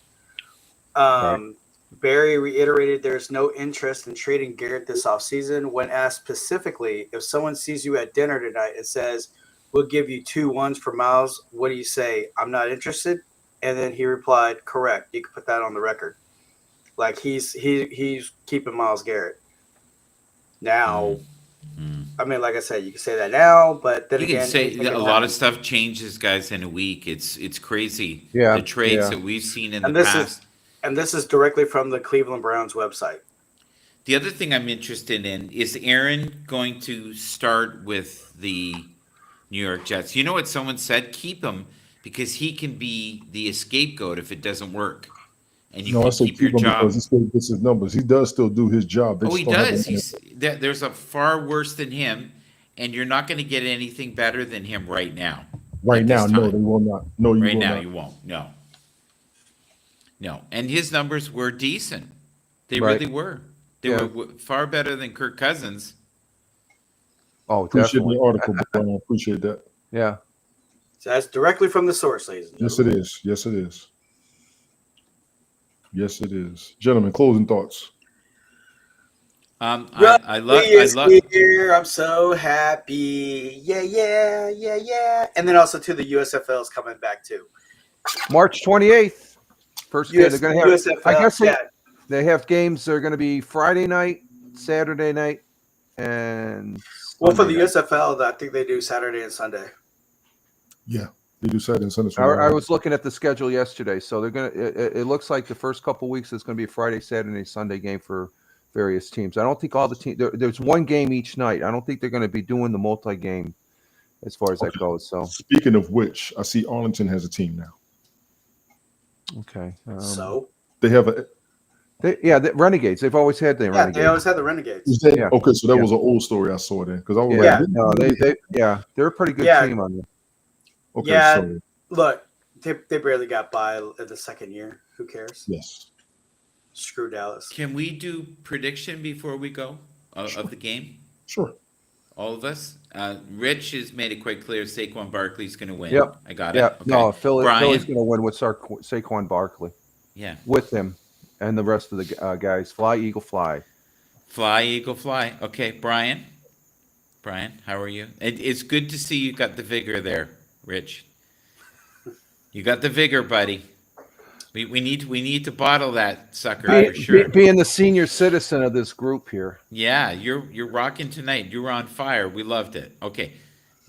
Barry reiterated there's no interest in trading Garrett this offseason. When asked specifically, if someone sees you at dinner tonight and says, we'll give you 2 1s for Miles, what do you say? I'm not interested. And then he replied, correct. You can put that on the record. Like he's keeping Miles Garrett. Now, I mean, like I said, you can say that now, but then You again, can say anything can a lot happen. of stuff changes, guys, in a week. It's crazy. Yeah, The trades yeah. that we've seen in And the this past. this is directly from the Cleveland Browns website. The other thing I'm interested in is Aaron going to start with the New York Jets. You know what someone said? Keep him because he can be the scapegoat if it doesn't work, and you No, I can say keep your keep him job. because he still gets his numbers. He does still do his job. They Oh, just he don't have does. him. There's a far worse than him, and you're not going to get anything better than him right now. Right at now, this no, time. they will not. No, you Right will now, not. you won't. No. And his numbers were decent. They Right. really were. They Yeah. were far better than Kirk Cousins. Oh, Appreciate definitely. the article, Brian. I appreciate that. Yeah. So that's directly from the source, ladies and Yes, gentlemen. it is. Yes, it is. Yes, it is. Gentlemen, closing thoughts. I love. Here. I'm so happy. Yeah. And then also, too, the USFL is coming back, too. March 28th. First game. They're going to have. USFL, I guess yeah. they have games. They're going to be Friday night, Saturday night, and Well, for the Sunday night. USFL, I think they do Saturday and Sunday. Yeah, they do Saturday and Sunday. I was looking at the schedule yesterday, so they're gonna. It looks like the first couple weeks is going to be a Friday, Saturday, Sunday game for various teams. I don't think all the teams. There's one game each night. I don't think they're going to be doing the multi-game as far as that goes. So Speaking of which, I see Arlington has a team now. okay. So They have a. The Renegades. They've always had the yeah, Renegades. they always had the Renegades. Is that, Yeah. Okay, so that Yeah. was an old story I saw then because I was Yeah, like, no, they're a pretty good Yeah. team on there. okay, Yeah. so Look, they barely got by in the second year. Who cares? yes, Screw Dallas. Can we do prediction before we go of the game? sure. All of us. Rich has made it quite clear Saquon Barkley's going to win. Yep. I got Yeah, it. Okay. no, Philly's Brian. going to win with Saquon Barkley Yeah. with him and the rest of the guys. Fly, Eagle, fly. Fly, Eagle, fly. Okay, Brian. Brian, how are you? It's good to see you got the vigor there, Rich. You got the vigor, buddy. We need to bottle that sucker for sure. Being the senior citizen of this group here. Yeah, you're rocking tonight. You were on fire. We loved it. Okay.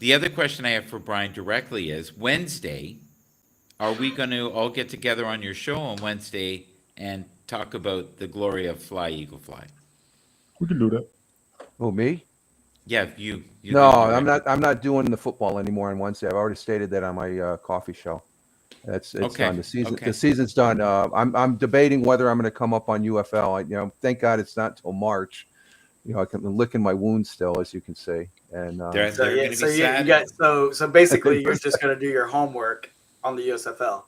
The other question I have for Brian directly is Wednesday, are we going to all get together on your show on Wednesday and talk about the glory of Fly, Eagle, Fly? We can do that. Oh, me? Yeah, you. No, I'm not doing the football anymore on Wednesday. I've already stated that on my coffee show. It's Okay, done. The okay. season's done. I'm debating whether I'm going to come up on UFL. Thank God it's not till March. I can licking my wounds still, as you can see. And They're So going yeah, to be so you sad. got so basically you're just gonna do your homework on the USFL.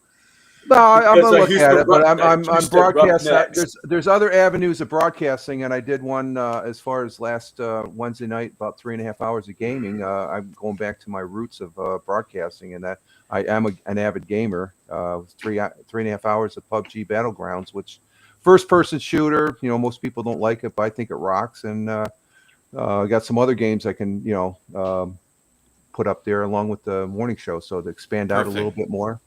no, I'm Because, going to look Houston at it, but I'm Houston broadcasting. Roughnecks. There's other avenues of broadcasting, and I did one as far as last Wednesday night, about 3.5 hours of gaming. I'm going back to my roots of broadcasting, and that I am an avid gamer. 3.5 hours of PUBG Battlegrounds, which first-person shooter. Most people don't like it, but I think it rocks. And I got some other games I can put up there along with the morning show, so to expand out a little bit more.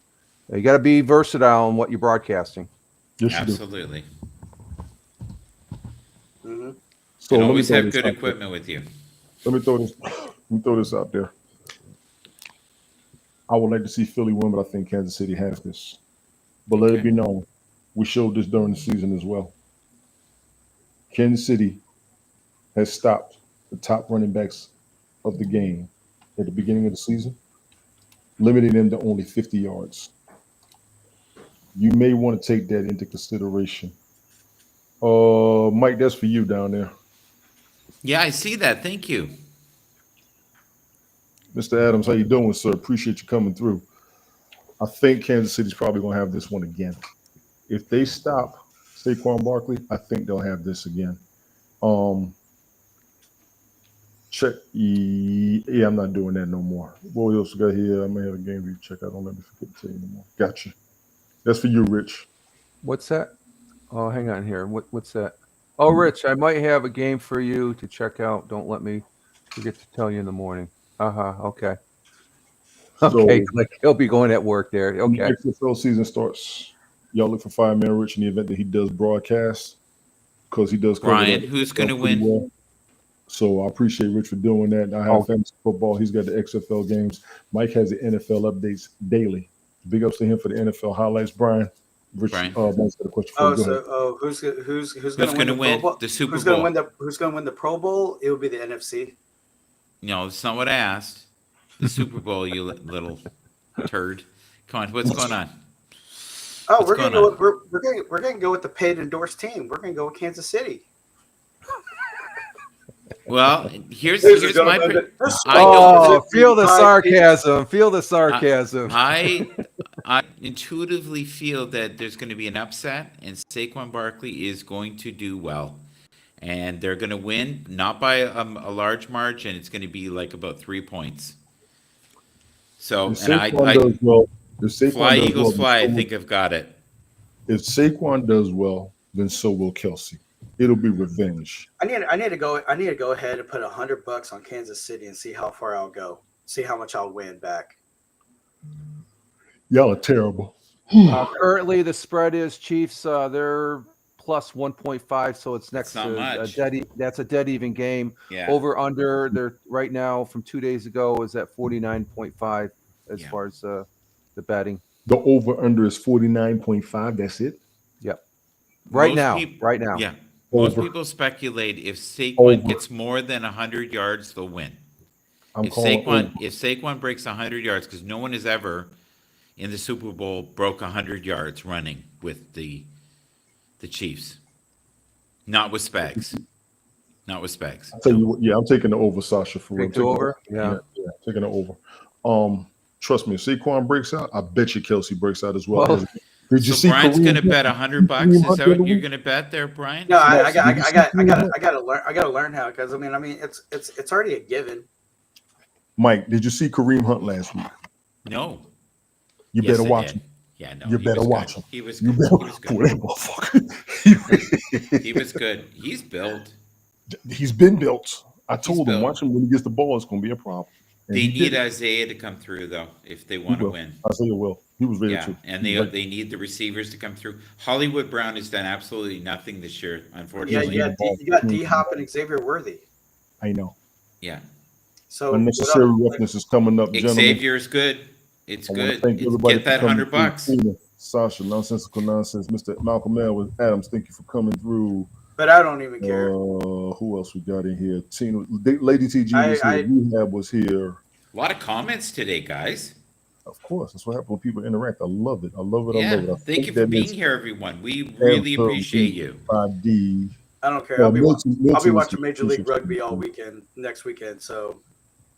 You got to be versatile in what you're broadcasting. Yes, you do. Absolutely. Mhm. So And let me always throw have this good out there. equipment with you. Let me throw this out there. I would like to see Philly win, but I think Kansas City has this. But let it Okay. be known, we showed this during the season as well. Kansas City has stopped the top running backs of the game at the beginning of the season, limiting them to only 50 yards. You may want to take that into consideration. Mike, that's for you down there. Yeah, I see that. Thank you. Mr. Adams, how you doing, sir? Appreciate you coming through. I think Kansas City's probably going to have this one again. If they stop Saquon Barkley, I think they'll have this again. Um, check. Yeah, I'm not doing that no more. What else we got here? I may have a game to check out. Don't let me forget to tell you anymore. Gotcha. That's for you, Rich. What's that? Oh, hang on here. What's that? Oh, Rich, I might have a game for you to check out. Don't let me forget to tell you in the morning. Okay. Okay, So click. He'll be going at work there. when Okay. the XFL season starts, y'all look for Fireman Rich in the event that he does broadcast because he does cover Brian, that who's XFL going to pretty win? well. So I appreciate Rich for doing that. I have fantasy football. He's got the XFL games. Mike has the NFL updates daily. Big ups to him for the NFL highlights. Brian, Rich, Brian. Mike's got a question for you. Go ahead. Who's going Who's to win going to the Pro win Bowl? the Super Who's going to Bowl? win the Pro Bowl? It will be the NFC. No, that's not what I asked. The Super Bowl, you little turd. Come on, what's going on? Oh, What's we're going to going go. We're going to go with the paid endorsed team. We're going to go with Kansas City. Well, here's Ladies and my. gentlemen, I Oh, don't. feel the sarcasm. Feel the sarcasm. I intuitively feel that there's going to be an upset, and Saquon Barkley is going to do well, and they're going to win not by a large margin. It's going to be like about 3 points. So, If and Saquon does well, if Saquon fly does Eagles well, fly. I then so think I've got it. if Saquon does well, then so will Kelsey. It'll be revenge. I need to go ahead and put $100 on Kansas City and see how far I'll go. See how much I'll win back. Y'all are terrible. Currently, the spread is Chiefs. They're plus 1.5, so it's next That's not to much. that's a dead even game. Yeah. Over under, they're right now from 2 days ago is at 49.5 as Yeah. far as the betting. The over under is 49.5. That's it. Yep. Right Most now. peop- Right now. Yeah. Most Over. people speculate if Saquon Over. gets more than 100 yards, they'll win. I'm If calling over. Saquon breaks 100 yards, because no one has ever in the Super Bowl broke 100 yards running with the Chiefs. Not with Spags. Not with Spags. I'll tell you what, yeah, I'm taking the over, Sasha, for real. Take the over? Yeah. Taking the over. Trust me, if Saquon breaks out, I bet you Kelsey breaks out as well. Well, Did you So see Brian's Kareem going to bet Hunt? $100. Kareem Is Hunt that the other what you're week? going to bet there, Brian? No, I Did you see Kareem Hunt? gotta learn how, because I mean it's already a given. Mike, did you see Kareem Hunt last week? No. You Yes, better I watch did. him. Yeah, no. You he better was watch good. him. He was You good. better He was Boy, good. that motherfucker. He was good. He's built. He's been built. I told him, built. watch him when he gets the ball. It's going to be a problem. And They he need did it. Isaiah to come through, though, if they He want to will. win. Isaiah will. He was ready Yeah, to. and He's they need the receivers to come through. Hollywood Brown has done absolutely nothing this year, Yeah, unfortunately. you got D Hop and Xavier Worthy. I know. Yeah. So Unnecessary roughness is coming up, gentlemen. Xavier is good. It's I want to good. thank everybody Get that for coming $100. through. Tina, Sasha, nonsensical nonsense. Mr. Malcolm L with Adams, thank you for coming through. but I don't even care. Who else we got in here? Tina, Lady TG was I- here. Rehab was here. A lot of comments today, guys. Of course, that's what happens when people interact. I love it. I love it. Yeah. I love it. I Thank think you for that being is here, everyone. We really appreciate you. 5D. I don't care. I'll be Milton watching was Major here. League Rugby all weekend next weekend. So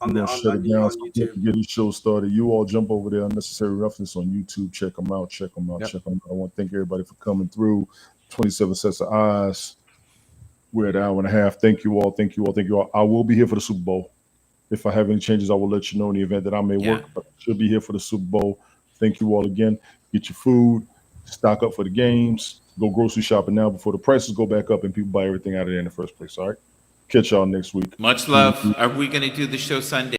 We're on gonna shut it down. on So we YouTube. can get this show started. You all jump over there. Unnecessary roughness on YouTube. Check them out. Check them out. Yep. Check them out. I want to thank everybody for coming through. 27 sets of eyes. We're at an hour and a half. Thank you all. Thank you all. Thank you all. I will be here for the Super Bowl. If I have any changes, I will let you know in the event that I may Yeah. work. But I should be here for the Super Bowl. Thank you all again. Get your food. Stock up for the games. Go grocery shopping now before the prices go back up and people buy everything out of there in the first place. All right. Catch y'all next week. Much love. Are we going to do the show Sunday?